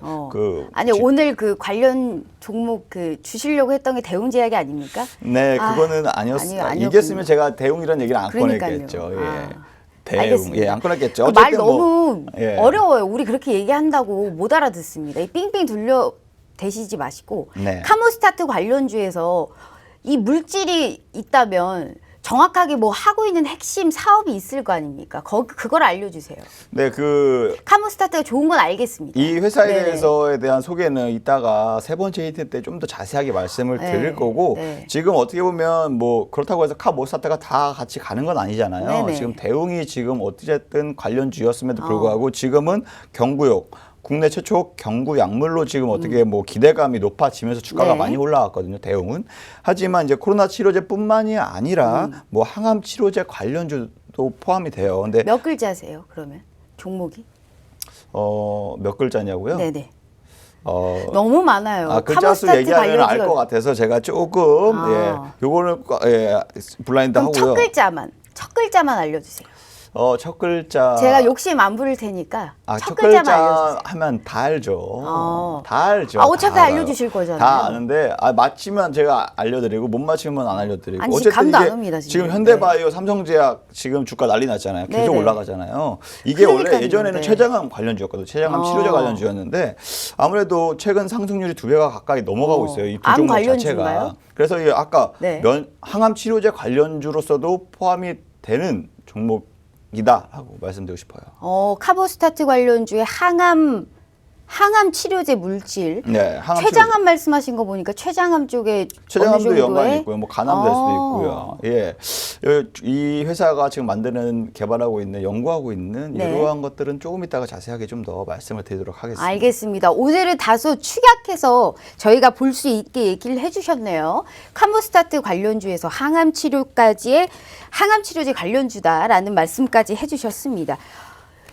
아니 오늘 그 관련 종목 그 주시려고 했던 게 대웅제약이 아닙니까? 네, 그거는 아니었어요. 이겼으면 제가 대웅이라는 얘기를 안 꺼냈겠죠. 예. 대웅, 알겠습니다. 예, 안 꺼냈겠죠. 그 말 어쨌든 너무 예. 어려워요. 우리 그렇게 얘기한다고 못 알아듣습니다. 이 삥삥 둘려 대시지 마시고 네. 카모스타트 관련주에서 이 물질이 있다면 정확하게 뭐 하고 있는 핵심 사업이 있을 거 아닙니까? 그걸 알려주세요. 네, 카모스타트가 좋은 건 알겠습니다. 이 회사에 네. 대한 소개는 이따가 세 번째 히트 때 좀 더 자세하게 말씀을 네. 드릴 거고 네. 지금 어떻게 보면 뭐 그렇다고 해서 카모스타트가 다 같이 가는 건 아니잖아요. 네네. 지금 대웅이 지금 어쨌든 관련주였음에도 불구하고 지금은 경구용 국내 최초 경구 약물로 지금 어떻게 뭐 기대감이 높아지면서 주가가 네. 많이 올라왔거든요. 대웅은. 하지만 이제 코로나 치료제뿐만이 아니라 뭐 항암 치료제 관련주도 포함이 돼요. 근데 몇 글자세요? 그러면 종목이? 몇 글자냐고요? 네네. 너무 많아요. 글자 수 카모스타트 얘기하면 알 관련주가- 것 같아서 제가 조금 요거는 블라인드 그럼 하고요. 첫 글자만 알려주세요. 첫 글자. 제가 욕심 안 부릴 테니까 첫 첫 글자만 글자 알려주세요. 하면 다 알죠. 다 알죠. 어차피 다 알아요. 알려주실 거잖아요. 다 아는데 맞히면 제가 알려드리고 못 맞히면 안 알려드리고. 아니, 지금 감도 안 옵니다, 지금. 지금 현대바이오, 삼성제약 지금 주가 난리 났잖아요. 계속 네네. 올라가잖아요. 이게 그러니까요. 원래 예전에는 네. 췌장암 관련주였거든요. 췌장암 치료제 관련주였는데 아무래도 최근 상승률이 2배가 가까이 넘어가고 있어요. 이 두 암 종목 관련주인가요? 자체가. 그래서 이 아까 네. 항암 치료제 관련주로서도 포함이 되는 종목이다라고 말씀드리고 싶어요. 카보스타트 관련주의 항암 치료제 물질. 네, 항암 췌장암 말씀하신 거 보니까 췌장암 쪽에 췌장암도 어느 연관이 정도의 있고요. 뭐 간암도 될 수도 있고요. 예, 이 회사가 지금 만드는 개발하고 있는 연구하고 있는 네. 이러한 것들은 조금 이따가 자세하게 좀 더 말씀을 드리도록 하겠습니다. 알겠습니다. 오늘은 다소 축약해서 저희가 볼 수 있게 얘기를 해주셨네요. 카모스타트 관련주에서 항암 치료까지의 항암 치료제 관련주다라는 말씀까지 해주셨습니다.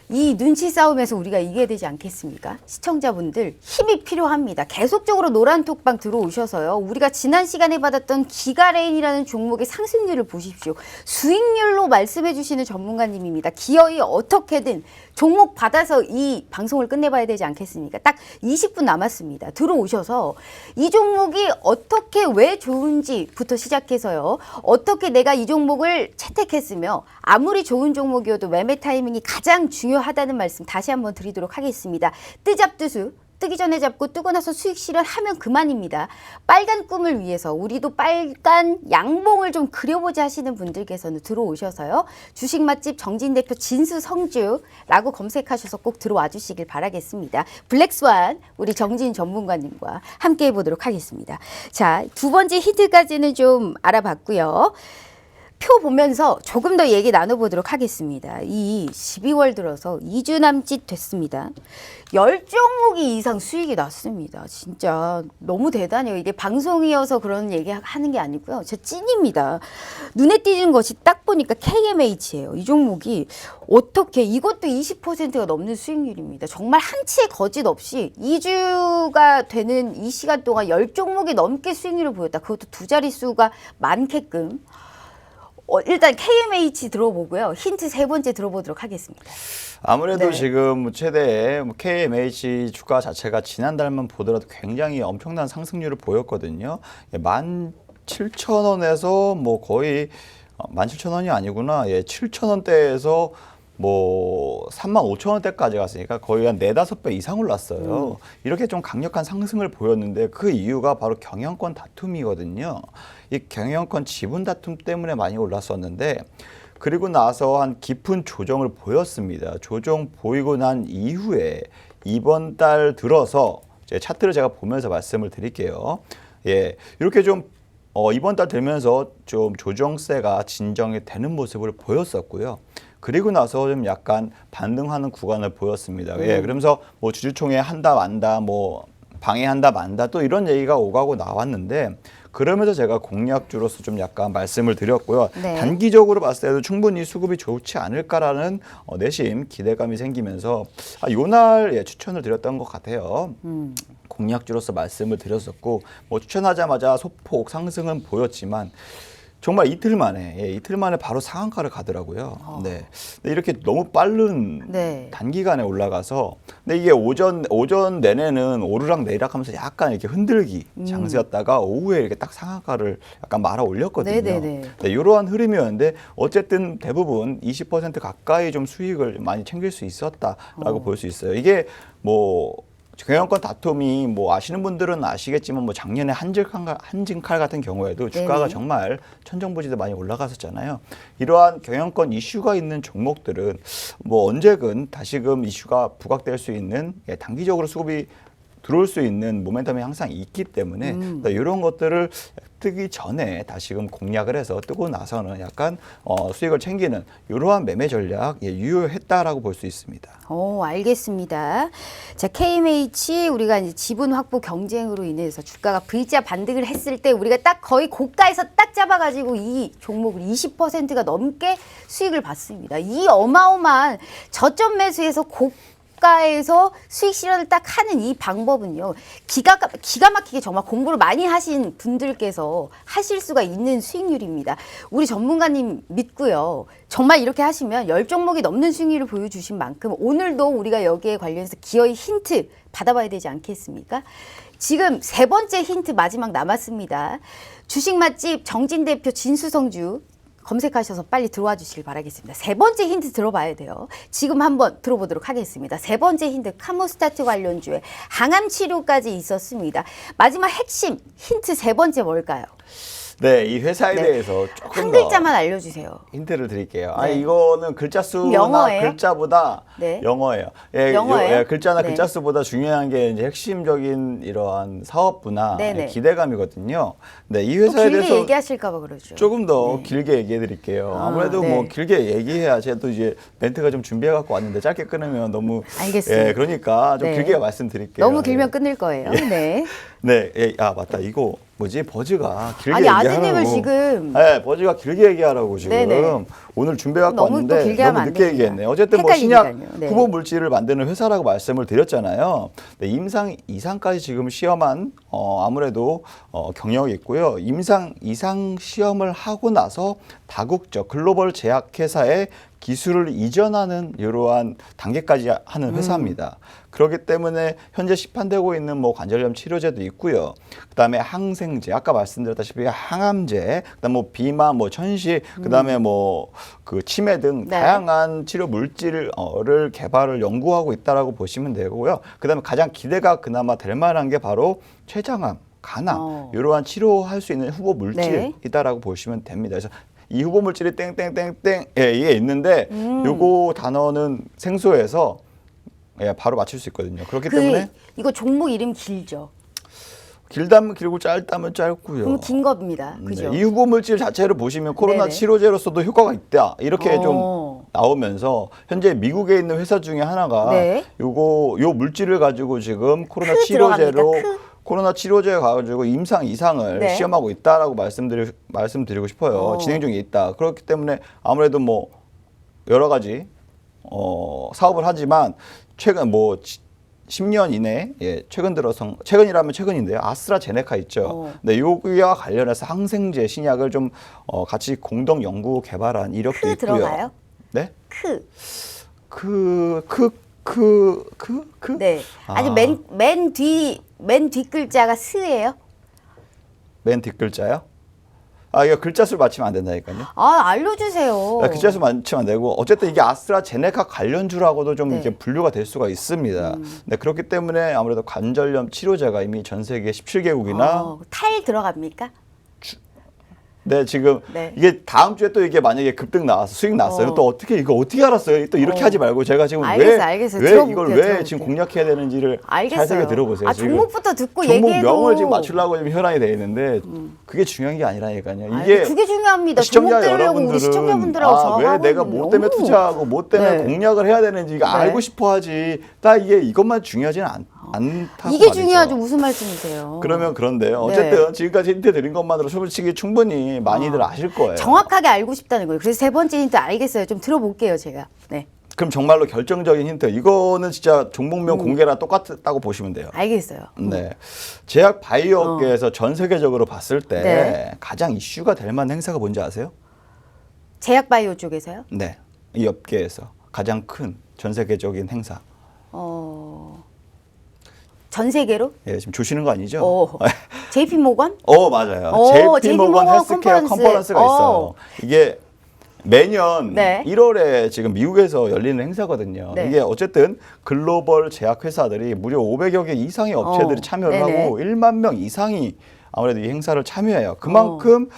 이 눈치 싸움에서 우리가 이겨야 되지 않겠습니까? 시청자분들 힘이 필요합니다. 계속적으로 노란 톡방 들어오셔서요. 우리가 지난 시간에 받았던 기가레인이라는 종목의 상승률을 보십시오. 수익률로 말씀해 주시는 전문가님입니다. 기어이 어떻게든 종목 받아서 이 방송을 끝내봐야 되지 않겠습니까? 딱 20분 남았습니다. 들어오셔서 이 종목이 어떻게 왜 좋은지부터 시작해서요. 어떻게 내가 이 종목을 채택했으며 아무리 좋은 종목이어도 매매 타이밍이 가장 중요하다는 말씀 다시 한번 드리도록 하겠습니다. 뜨잡뜨수. 뜨기 전에 잡고 뜨고 나서 수익 실현하면 그만입니다. 빨간 꿈을 위해서 우리도 빨간 양봉을 좀 그려보자 하시는 분들께서는 들어오셔서요. 주식 맛집 정진 대표 진수 성주라고 검색하셔서 꼭 들어와 주시길 바라겠습니다. 블랙스완 우리 정진 전문가님과 함께 해보도록 하겠습니다. 자, 두 번째 히트까지는 좀 알아봤고요. 표 보면서 조금 더 얘기 나눠보도록 하겠습니다. 이 12월 들어서 2주 남짓 됐습니다. 10종목이 이상 수익이 났습니다. 진짜 너무 대단해요. 이게 방송이어서 그런 얘기 하는 게 아니고요. 제 찐입니다. 눈에 띄는 것이 딱 보니까 KMH예요. 이 종목이 어떻게 이것도 20%가 넘는 수익률입니다. 정말 한치의 거짓 없이 2주가 되는 이 시간 동안 10종목이 넘게 수익률을 보였다. 그것도 두 자릿수가 많게끔. 일단 KMH 들어보고요. 힌트 세 번째 들어보도록 하겠습니다. 아무래도 네. 지금 최대 KMH 주가 자체가 지난달만 보더라도 굉장히 엄청난 상승률을 보였거든요. 17,000원에서 뭐 거의 17,000원이 아니구나. 7,000원대에서 뭐 35,000원대까지 갔으니까 거의 한 4-5배 이상 올랐어요. 이렇게 좀 강력한 상승을 보였는데 그 이유가 바로 경영권 다툼이거든요. 이 경영권 지분 다툼 때문에 많이 올랐었는데 그리고 나서 한 깊은 조정을 보였습니다. 조정 보이고 난 이후에 이번 달 들어서 제 차트를 제가 보면서 말씀을 드릴게요. 예, 이렇게 좀 이번 달 되면서 좀 조정세가 진정이 되는 모습을 보였었고요. 그리고 나서 좀 약간 반등하는 구간을 보였습니다. 예, 그러면서 뭐 주주총회 한다 만다, 뭐 방해한다 만다 또 이런 얘기가 오가고 나왔는데 그러면서 제가 공략주로서 좀 약간 말씀을 드렸고요. 네. 단기적으로 봤을 때도 충분히 수급이 좋지 않을까라는 내심 기대감이 생기면서 요날 추천을 드렸던 것 같아요. 공략주로서 말씀을 드렸었고 뭐 추천하자마자 소폭 상승은 보였지만 정말 이틀 만에 이틀 만에 바로 상한가를 가더라고요. 네. 근데 이렇게 너무 빠른 네. 단기간에 올라가서 근데 이게 오전 내내는 오르락 내리락하면서 약간 이렇게 흔들기 장세였다가 오후에 이렇게 딱 상한가를 약간 말아 올렸거든요. 네네네. 네, 이러한 흐름이었는데 어쨌든 대부분 20% 가까이 좀 수익을 많이 챙길 수 있었다라고 볼 수 있어요. 이게 뭐 경영권 다툼이 뭐 아시는 분들은 아시겠지만 뭐 작년에 한진칼 같은 경우에도 주가가 네네. 정말 천정부지도 많이 올라갔었잖아요. 이러한 경영권 이슈가 있는 종목들은 뭐 언제든 다시금 이슈가 부각될 수 있는 단기적으로 수급이 들어올 수 있는 모멘텀이 항상 있기 때문에 이런 것들을 뜨기 전에 다시금 공략을 해서 뜨고 나서는 약간 수익을 챙기는 이러한 매매 전략 유효했다라고 볼 수 있습니다. 알겠습니다. 자, KMH 우리가 이제 지분 확보 경쟁으로 인해서 주가가 V자 반등을 했을 때 우리가 딱 거의 고가에서 딱 잡아가지고 이 종목을 20%가 넘게 수익을 봤습니다. 이 어마어마한 저점 매수에서 고가에서 수익 실현을 딱 하는 이 방법은요. 기가 막히게 정말 공부를 많이 하신 분들께서 하실 수가 있는 수익률입니다. 우리 전문가님 믿고요. 정말 이렇게 하시면 10종목이 넘는 수익률을 보여주신 만큼 오늘도 우리가 여기에 관련해서 기어이 힌트 받아봐야 되지 않겠습니까? 지금 세 번째 힌트 마지막 남았습니다. 주식 맛집 정진 대표 진수성주 검색하셔서 빨리 들어와 주시길 바라겠습니다. 세 번째 힌트 들어봐야 돼요. 지금 한번 들어보도록 하겠습니다. 세 번째 힌트 카모스타트 관련주에 항암 치료까지 있었습니다. 마지막 핵심 힌트 세 번째 뭘까요? 네, 이 회사에 네. 대해서 조금 한 더 글자만 알려주세요. 힌트를 드릴게요. 네. 이거는 글자 수나 영어예요? 글자보다 네. 영어예요. 영어예요? 글자나 네. 글자 수보다 중요한 게 이제 핵심적인 이러한 사업부나 네네. 기대감이거든요. 네, 이 또 회사에 길게 대해서 얘기하실까 봐 그러죠. 조금 더 네. 길게 얘기해 드릴게요. 아무래도 네. 뭐 길게 얘기해야 제가 또 이제 멘트가 좀 준비해 갖고 왔는데 짧게 끊으면 너무 알겠습니다. 그러니까 좀 네. 길게 말씀드릴게요. 너무 길면 끊을 거예요. 네. 네, 맞다. 이거 뭐지? 버즈가 길게 아니, 얘기하라고. 아드님을 지금. 네, 버즈가 길게 얘기하라고 지금. 네네. 오늘 준비해갖고 너무 또 왔는데 길게 하면 너무 안 늦게 됩니다. 얘기했네. 어쨌든 뭐 신약 헷갈리니까요. 네. 후보 물질을 만드는 회사라고 말씀을 드렸잖아요. 네, 임상 이상까지 지금 시험한 아무래도 경력이 있고요. 임상 이상 시험을 하고 나서 다국적 글로벌 제약회사에 기술을 이전하는 이러한 단계까지 하는 회사입니다. 그렇기 때문에 현재 시판되고 있는 뭐 관절염 치료제도 있고요. 그다음에 항생제, 아까 말씀드렸다시피 항암제, 그다음 뭐 비만, 뭐 천식, 그다음에 뭐 그 치매 등 네. 다양한 치료 물질을 개발을 연구하고 있다라고 보시면 되고요. 그다음에 가장 기대가 그나마 될 만한 게 바로 췌장암, 간암 이러한 치료할 수 있는 후보 물질이다라고 보시면 됩니다. 그래서 이 후보 물질이 땡땡땡땡 이게 있는데 요거 단어는 생소해서 바로 맞출 수 있거든요. 그렇기 때문에 이거 종목 이름 길죠. 길다면 길고 짧다면 짧고요. 그럼 긴 겁니다. 그죠? 이 후보 물질 자체를 보시면 코로나 네네. 치료제로서도 효과가 있다. 이렇게 좀 나오면서 현재 미국에 있는 회사 중에 하나가 네. 요 물질을 가지고 지금 코로나 크 치료제로 들어갑니까? 코로나 치료제 가지고 임상 이상을 네. 시험하고 있다라고 말씀드리고 싶어요. 진행 중에 있다. 그렇기 때문에 아무래도 뭐 여러 가지 사업을 하지만 최근 뭐 10년 이내 최근이라면 최근인데요. 아스트라제네카 있죠. 네, 여기와 관련해서 항생제 신약을 좀 같이 공동 연구 개발한 이력도 크 있고요. 들어가요? 네? 크. 크? 네. 아니 맨 뒷글자가 스예요? 맨 뒷글자요? 이거 글자 수를 맞히면 안 된다니까요. 알려주세요. 글자 수 맞히면 안 되고 어쨌든 이게 아스트라제네카 관련주라고도 좀 네. 이렇게 분류가 될 수가 있습니다. 네, 그렇기 때문에 아무래도 관절염 치료제가 이미 전 세계 17개국이나 탈 들어갑니까? 네, 지금 네. 이게 다음 주에 또 이게 만약에 급등 나와서 수익 났어요. 또 이거 어떻게 알았어요? 또 이렇게 하지 말고 제가 지금 알겠어요. 왜 들어볼게요, 이걸 왜 들어볼게요. 지금 공략해야 되는지를 알겠어요. 잘 생각해 들어보세요. 지금 종목부터 듣고 종목명을 얘기해도 지금 맞추려고 지금 현황이 돼 있는데 그게 중요한 게 아니라니까요. 그게 중요합니다. 시청자 종목 들으려고 우리 여러분들은 시청자분들하고 저하고 왜 내가 뭐 때문에 너무 투자하고 뭐 때문에 네. 공략을 해야 되는지 이거 알고 싶어 하지. 딱 이것만 중요하지는 않다고 이게 말이죠. 중요하죠. 무슨 말씀이세요? 그러면 그런데요. 네. 어쨌든 지금까지 힌트 드린 것만으로 솔직히 충분히 많이들 아실 거예요. 정확하게 알고 싶다는 거예요. 그래서 세 번째 힌트 알겠어요. 좀 들어볼게요, 제가. 네. 그럼 정말로 결정적인 힌트. 이거는 진짜 종목명 공개랑 똑같다고 보시면 돼요. 알겠어요. 네. 제약 바이오 업계에서 전 세계적으로 봤을 때 네. 가장 이슈가 될 만한 행사가 뭔지 아세요? 제약 바이오 쪽에서요? 네. 이 업계에서 가장 큰 전 세계적인 행사. 전 세계로? 예, 지금 주시는 거 아니죠? JP 모건? 맞아요. 오, JP 모건 헬스케어 컨퍼런스. 컨퍼런스가 있어요. 이게 매년 네. 1월에 지금 미국에서 열리는 행사거든요. 네. 이게 어쨌든 글로벌 제약 회사들이 무려 500여 개 이상의 업체들이 참여를 네네. 하고 1만 명 이상이 아무래도 이 행사를 참여해요. 그만큼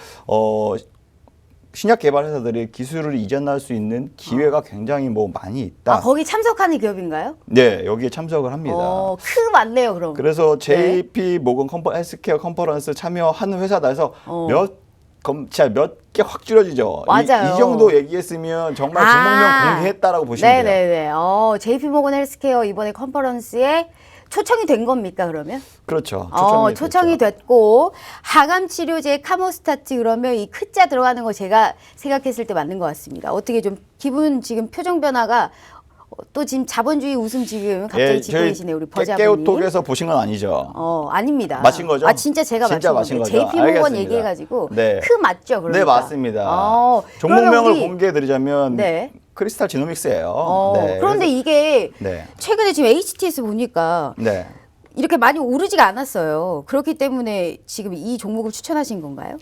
신약 개발 회사들이 기술을 이전할 수 있는 기회가 굉장히 뭐 많이 있다. 거기 참석하는 기업인가요? 네, 여기에 참석을 합니다. 크 맞네요, 그럼. 그래서 JP 모건 헬스케어 컨퍼런스 참여하는 회사다 해서 진짜 몇 개 확 줄여지죠. 맞아요. 이 정도 얘기했으면 정말 종목명 공개했다라고 보시면 돼요. 네네네. JP 모건 헬스케어 이번에 컨퍼런스에 초청이 된 겁니까, 그러면? 그렇죠. 초청이 됐고, 하감 치료제 카모스타트 그러면 이 크자 들어가는 거 제가 생각했을 때 맞는 것 같습니다. 어떻게 좀 기분 지금 표정 변화가 또 지금 자본주의 웃음 지금 갑자기 짓고 계시네, 우리 버자분이. 깨깨오톡에서 보신 건 아니죠? 아닙니다. 마신 거죠? 진짜 제가 진짜 마신 거죠? JP 모건 알겠습니다. 얘기해가지고 네. 크 맞죠, 그러니까? 네, 맞습니다. 그러면 종목명을 우리- 공개해드리자면 네. 크리스탈 지노믹스예요. 네, 그런데 그래서- 이게 네. 최근에 지금 HTS 보니까 네. 이렇게 많이 오르지가 않았어요. 그렇기 때문에 지금 이 종목을 추천하신 건가요?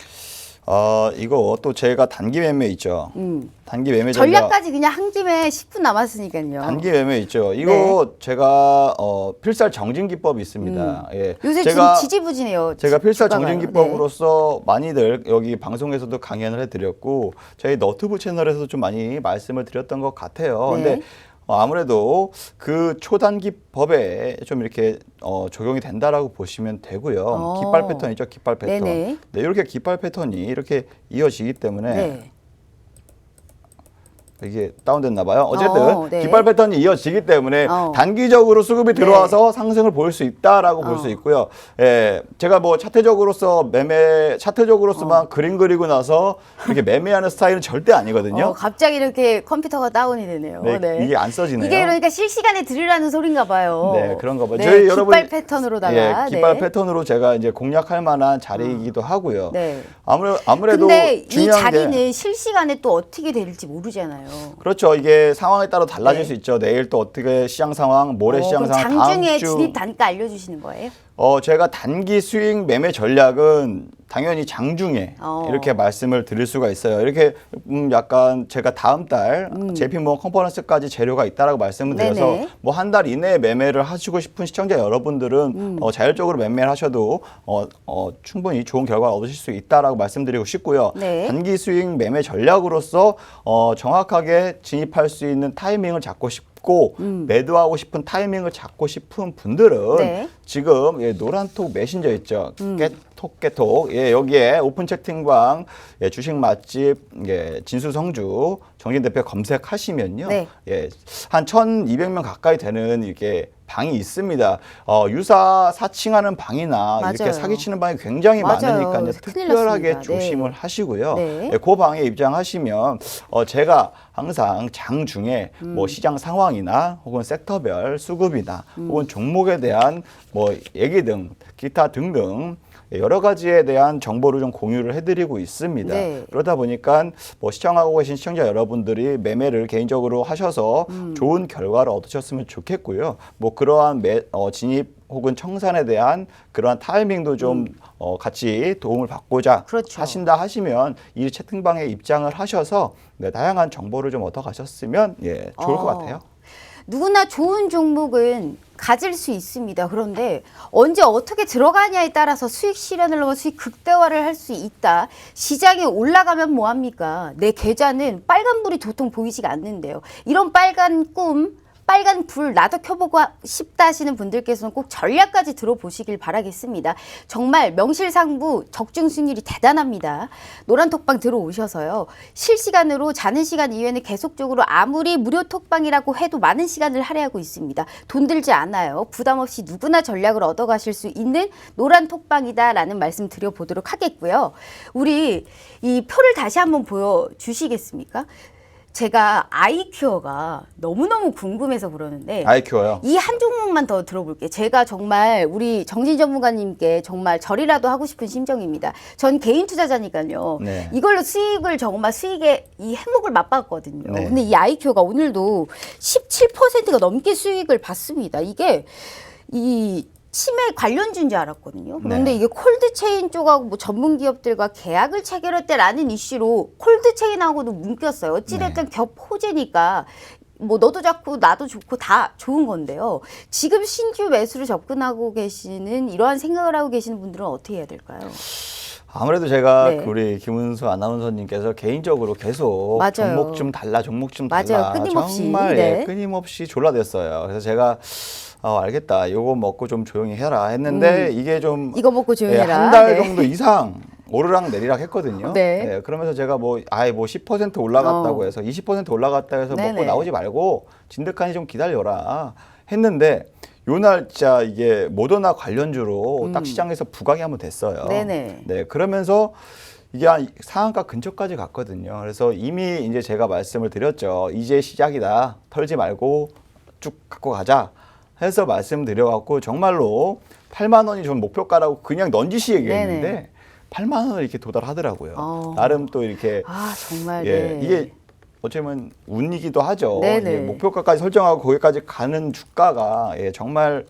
이거 또 제가 단기 매매 있죠. 단기 매매 전략까지 그냥 한 김에 10분 남았으니까요. 단기 매매 있죠. 이거 제가 필살 정진 기법이 있습니다. 예. 요새 제가 지금 지지부진해요. 제가 필살 주가가요. 정진 기법으로서 많이들 여기 방송에서도 강연을 해드렸고 저희 너튜브 채널에서도 좀 많이 말씀을 드렸던 것 같아요. 네. 근데 아무래도 그 초단기 법에 좀 이렇게 적용이 된다라고 보시면 되고요. 깃발 패턴이죠, 깃발 패턴. 네네. 네, 이렇게 깃발 패턴이 이렇게 이어지기 때문에 네. 이게 다운됐나 봐요. 어쨌든 네. 깃발 패턴이 이어지기 때문에 어. 단기적으로 수급이 들어와서 상승을 볼 수 있다라고 볼 수 있고요. 예, 제가 뭐 차트적으로서만 그림 그리고 나서 이렇게 매매하는 스타일은 절대 아니거든요. 갑자기 이렇게 컴퓨터가 다운이 되네요. 네, 이게 안 써지네요. 이게 그러니까 실시간에 들으라는 소린가 봐요. 네, 그런가 봐요. 네, 저희 깃발 여러분 패턴으로다가. 깃발 네. 패턴으로 제가 이제 공략할 만한 자리이기도 하고요. 네. 아무래도 근데 이 중요한 자리는 게 실시간에 또 어떻게 될지 모르잖아요. 그렇죠. 이게 상황에 따라 달라질 네. 수 있죠. 내일 또 어떻게 시장 상황, 모레 시장 그럼 상황, 장중에 다음 주 진입 단가 알려주시는 거예요? 제가 단기 수익 매매 전략은 당연히 장중에 이렇게 말씀을 드릴 수가 있어요. 이렇게 약간 제가 다음 달 JP모건 컨퍼런스까지 재료가 있다라고 말씀을 드려서 네네. 뭐 한 달 이내에 매매를 하시고 싶은 시청자 여러분들은 자율적으로 매매를 하셔도 충분히 좋은 결과를 얻으실 수 있다라고 말씀드리고 싶고요. 네. 단기 수익 매매 전략으로서 정확하게 진입할 수 있는 타이밍을 잡고 싶고 매도하고 싶은 타이밍을 잡고 싶은 분들은 네. 지금 노란톡 메신저 있죠. 깨톡. 예, 여기에 오픈 채팅방 주식 맛집 진수성주 정진 대표 검색하시면요. 네. 예, 한 1,200명 가까이 되는 이게 방이 있습니다. 유사 사칭하는 방이나 이렇게 맞아요. 사기치는 방이 굉장히 맞아요. 많으니까 이제 큰일 특별하게 났습니다. 조심을 네. 하시고요. 네. 그 방에 입장하시면 제가 항상 장중에 뭐 시장 상황이나 혹은 섹터별 수급이나 혹은 종목에 대한 뭐 얘기 등 기타 등등 여러 가지에 대한 정보를 좀 공유를 해드리고 있습니다. 네. 그러다 보니까 뭐 시청하고 계신 시청자 여러분들이 매매를 개인적으로 하셔서 좋은 결과를 얻으셨으면 좋겠고요. 뭐 그러한 진입 혹은 청산에 대한 그러한 타이밍도 좀 같이 도움을 받고자 그렇죠. 하신다 하시면 이 채팅방에 입장을 하셔서 다양한 정보를 좀 얻어가셨으면 좋을 것 같아요. 누구나 좋은 종목은 가질 수 있습니다. 그런데 언제 어떻게 들어가냐에 따라서 수익 실현을 넘어 수익 극대화를 할 수 있다. 시장이 올라가면 뭐합니까? 내 계좌는 빨간불이 도통 보이지가 않는데요. 이런 빨간 꿈, 빨간 불 나도 켜보고 싶다 하시는 분들께서는 꼭 전략까지 들어보시길 바라겠습니다. 정말 명실상부 적중 수익률이 대단합니다. 노란 톡방 들어오셔서요. 실시간으로 자는 시간 이외에는 계속적으로 아무리 무료 톡방이라고 해도 많은 시간을 할애하고 있습니다. 돈 들지 않아요. 부담 없이 누구나 전략을 얻어가실 수 있는 노란 톡방이다라는 말씀 드려보도록 하겠고요. 우리 이 표를 다시 한번 보여주시겠습니까? 제가 아이큐어가 너무너무 궁금해서 그러는데 아이큐어요. 이 한 종목만 더 들어볼게요. 제가 정말 우리 정진 전문가님께 정말 절이라도 하고 싶은 심정입니다. 전 개인 투자자니까요. 네. 이걸로 수익을 정말 수익의 이 행복을 맛봤거든요. 네. 근데 이 아이큐어가 오늘도 17%가 넘게 수익을 봤습니다. 이게 이 치매 관련주인 줄 알았거든요. 그런데 네. 이게 콜드체인 쪽하고 뭐 전문 기업들과 계약을 체결했다라는 이슈로 콜드체인하고도 묶였어요. 어찌됐든 네. 겹 호재니까 뭐 너도 좋고 나도 좋고 다 좋은 건데요. 지금 신규 매수를 접근하고 계시는 이러한 생각을 하고 계시는 분들은 어떻게 해야 될까요? 아무래도 제가 네. 우리 김은수 아나운서님께서 개인적으로 계속 맞아요. 종목 좀 달라, 종목 좀 달라. 맞아요. 끊임없이. 정말 네. 끊임없이 졸라댔어요. 그래서 제가 알겠다. 요거 먹고 좀 조용히 해라 했는데 이게 좀 이거 먹고 조용히 해라. 한 달 네. 정도 이상 오르락 내리락 했거든요. 네. 그러면서 제가 뭐 10% 올라갔다고 해서 20% 올라갔다 해서 네네. 먹고 나오지 말고 진득하니 좀 기다려라 했는데 요 날짜 이게 모더나 관련주로 딱 시장에서 부각이 한번 됐어요. 네네. 네, 그러면서 이게 한 상한가 근처까지 갔거든요. 그래서 이미 이제 제가 말씀을 드렸죠. 이제 시작이다. 털지 말고 쭉 갖고 가자. 해서 말씀드려갖고 정말로 8만 원이 좀 목표가라고 그냥 넌지시 얘기했는데 네네. 8만 원을 이렇게 도달하더라고요. 어. 나름 또 이렇게 아 정말 예, 네. 이게 어쩌면 운이기도 하죠. 네네. 예, 목표가까지 설정하고 거기까지 가는 주가가 정말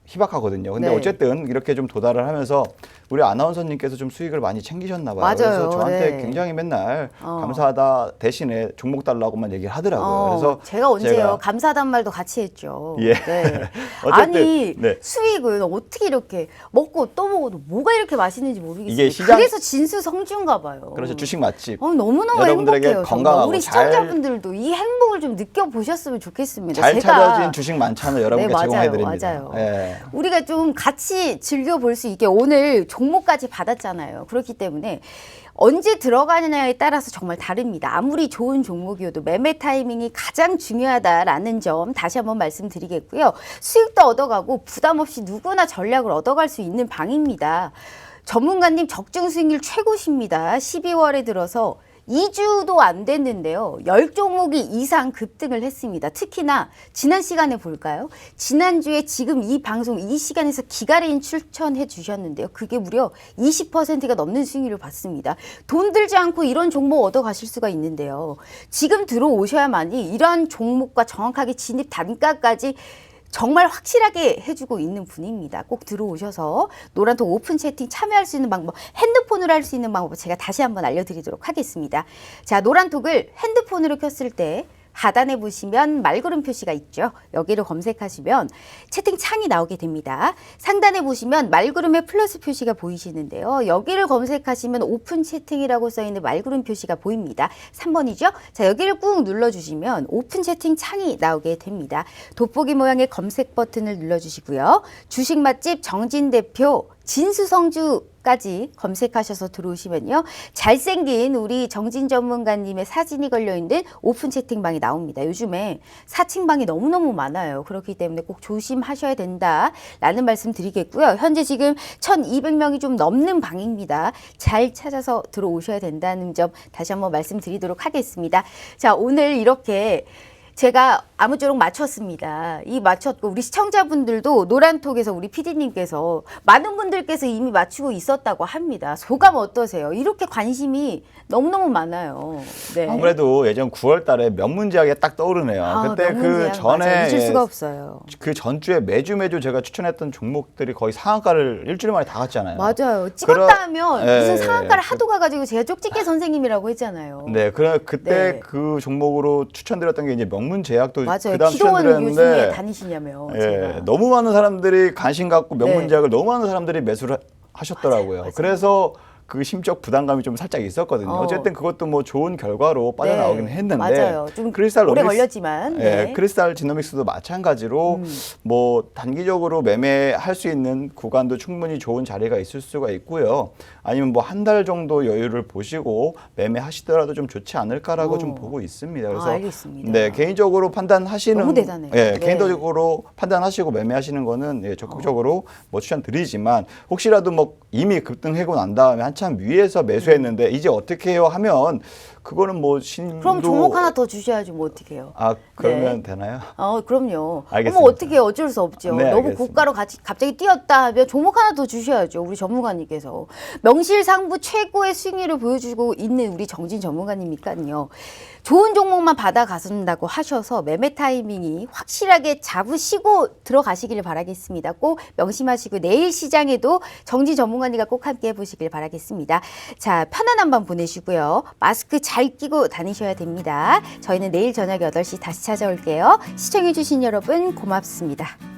희박하거든요. 근데 네. 어쨌든 이렇게 좀 도달을 하면서 우리 아나운서님께서 좀 수익을 많이 챙기셨나 봐요. 맞아요. 그래서 저한테 네. 굉장히 맨날 감사하다 대신에 종목 달라고만 얘기를 하더라고요. 그래서 제가 언제요? 감사하단 말도 같이 했죠. 예. 네. 어쨌든, 아니 네. 수익은 어떻게 이렇게 먹고 또 먹어도 뭐가 이렇게 맛있는지 모르겠어요. 이게 시장- 그래서 진수성주인가 봐요. 그래서 주식 맛집. 너무너무 여러분들에게 행복해요. 정말. 건강하고 우리 잘- 시청자분들도 이 행복을 좀 느껴보셨으면 좋겠습니다. 잘 제가 차려진 주식 만찬을 여러분께 네, 맞아요. 제공해드립니다. 맞아요. 예. 우리가 좀 같이 즐겨볼 수 있게 오늘 종목까지 받았잖아요. 그렇기 때문에 언제 들어가느냐에 따라서 정말 다릅니다. 아무리 좋은 종목이어도 매매 타이밍이 가장 중요하다라는 점 다시 한번 말씀드리겠고요. 수익도 얻어가고 부담 없이 누구나 전략을 얻어갈 수 있는 방입니다. 전문가님 적정 수익률 최고십니다. 12월에 들어서 2주도 안 됐는데요. 10종목이 이상 급등을 했습니다. 특히나 지난 시간에 볼까요? 지난주에 지금 이 방송 이 시간에서 기가레인 추천해 주셨는데요. 그게 무려 20%가 넘는 수익률을 받습니다. 돈 들지 않고 이런 종목 얻어 가실 수가 있는데요. 지금 들어오셔야만이 이러한 종목과 정확하게 진입 단가까지 정말 확실하게 해주고 있는 분입니다. 꼭 들어오셔서 노란톡 오픈 채팅 참여할 수 있는 방법, 핸드폰으로 할 수 있는 방법 제가 다시 한번 알려드리도록 하겠습니다. 자, 노란톡을 핸드폰으로 켰을 때 하단에 보시면 말구름 표시가 있죠. 여기를 검색하시면 채팅창이 나오게 됩니다. 상단에 보시면 말구름의 플러스 표시가 보이시는데요. 여기를 검색하시면 오픈 채팅이라고 써있는 말구름 표시가 보입니다. 3번이죠. 자, 여기를 꾹 눌러주시면 오픈 채팅창이 나오게 됩니다. 돋보기 모양의 검색 버튼을 눌러주시고요. 주식 맛집 정진 대표 진수성주까지 검색하셔서 들어오시면요. 잘생긴 우리 정진 전문가님의 사진이 걸려있는 오픈 채팅방이 나옵니다. 요즘에 사칭방이 너무너무 많아요. 그렇기 때문에 꼭 조심하셔야 된다라는 말씀 드리겠고요. 현재 지금 1,200명이 좀 넘는 방입니다. 잘 찾아서 들어오셔야 된다는 점 다시 한번 말씀드리도록 하겠습니다. 자, 오늘 이렇게 제가 아무쪼록 맞췄습니다. 이 맞췄고 우리 시청자분들도 노란톡에서 우리 PD님께서 많은 분들께서 이미 맞추고 있었다고 합니다. 소감 어떠세요? 이렇게 관심이 너무너무 많아요. 네. 아무래도 예전 9월 달에 명문제약이 딱 떠오르네요. 그때 그 명문제약, 맞아요. 전에 잊을 수가 없어요. 그 전주에 매주 제가 추천했던 종목들이 거의 상한가를 일주일 만에 다 갔잖아요. 맞아요. 찍었다 하면 예, 무슨 상한가를 하도 가가지고 제가 쪽집게 선생님이라고 했잖아요. 네, 그때 네. 그 종목으로 추천드렸던 게 이제 명문제약도 맞아요. 그다음 기동원 요즘에 추천드렸는데 다니시냐며. 예, 제가. 너무 많은 사람들이 관심 갖고 네. 명문제약을 너무 많은 사람들이 매수를 하셨더라고요. 맞아요. 그래서 그 심적 부담감이 좀 살짝 있었거든요. 어쨌든 그것도 뭐 좋은 결과로 빠져나오긴 네, 했는데 맞아요. 좀 크리스탈 오래 로믹스- 걸렸지만. 예, 네. 크리스탈 지노믹스도 마찬가지로 뭐 단기적으로 매매할 수 있는 구간도 충분히 좋은 자리가 있을 수가 있고요. 아니면 뭐 한 달 정도 여유를 보시고 매매하시더라도 좀 좋지 않을까라고 좀 보고 있습니다. 그래서 알겠습니다. 네, 개인적으로 판단하시는 너무 대단해요. 예, 네. 개인적으로 판단하시고 매매하시는 거는 예, 적극적으로 뭐 추천드리지만 혹시라도 뭐 이미 급등하고 난 다음에 한참 위에서 매수했는데 이제 어떻게 해요 하면 그거는 뭐 신도 그럼 종목 하나 더 주셔야죠. 뭐 어떻게 해요? 아, 그러면 되나요? 그럼요. 알겠습니다. 어머, 어떻게 해요? 어쩔 수 없죠. 네, 너무 알겠습니다. 고가로 갑자기 뛰었다 하면 종목 하나 더 주셔야죠. 우리 전문가님께서. 명실상부 최고의 수익률을 보여주고 있는 우리 정진 전문가님이니까요. 좋은 종목만 받아가신다고 하셔서 매매 타이밍이 확실하게 잡으시고 들어가시기를 바라겠습니다. 꼭 명심하시고 내일 시장에도 정진 전문가님과 꼭 함께 해보시길 바라겠습니다. 자, 편안한 밤 보내시고요. 마스크 잘 끼고 다니셔야 됩니다. 저희는 내일 저녁 8시 다시 찾아올게요. 시청해주신 여러분 고맙습니다.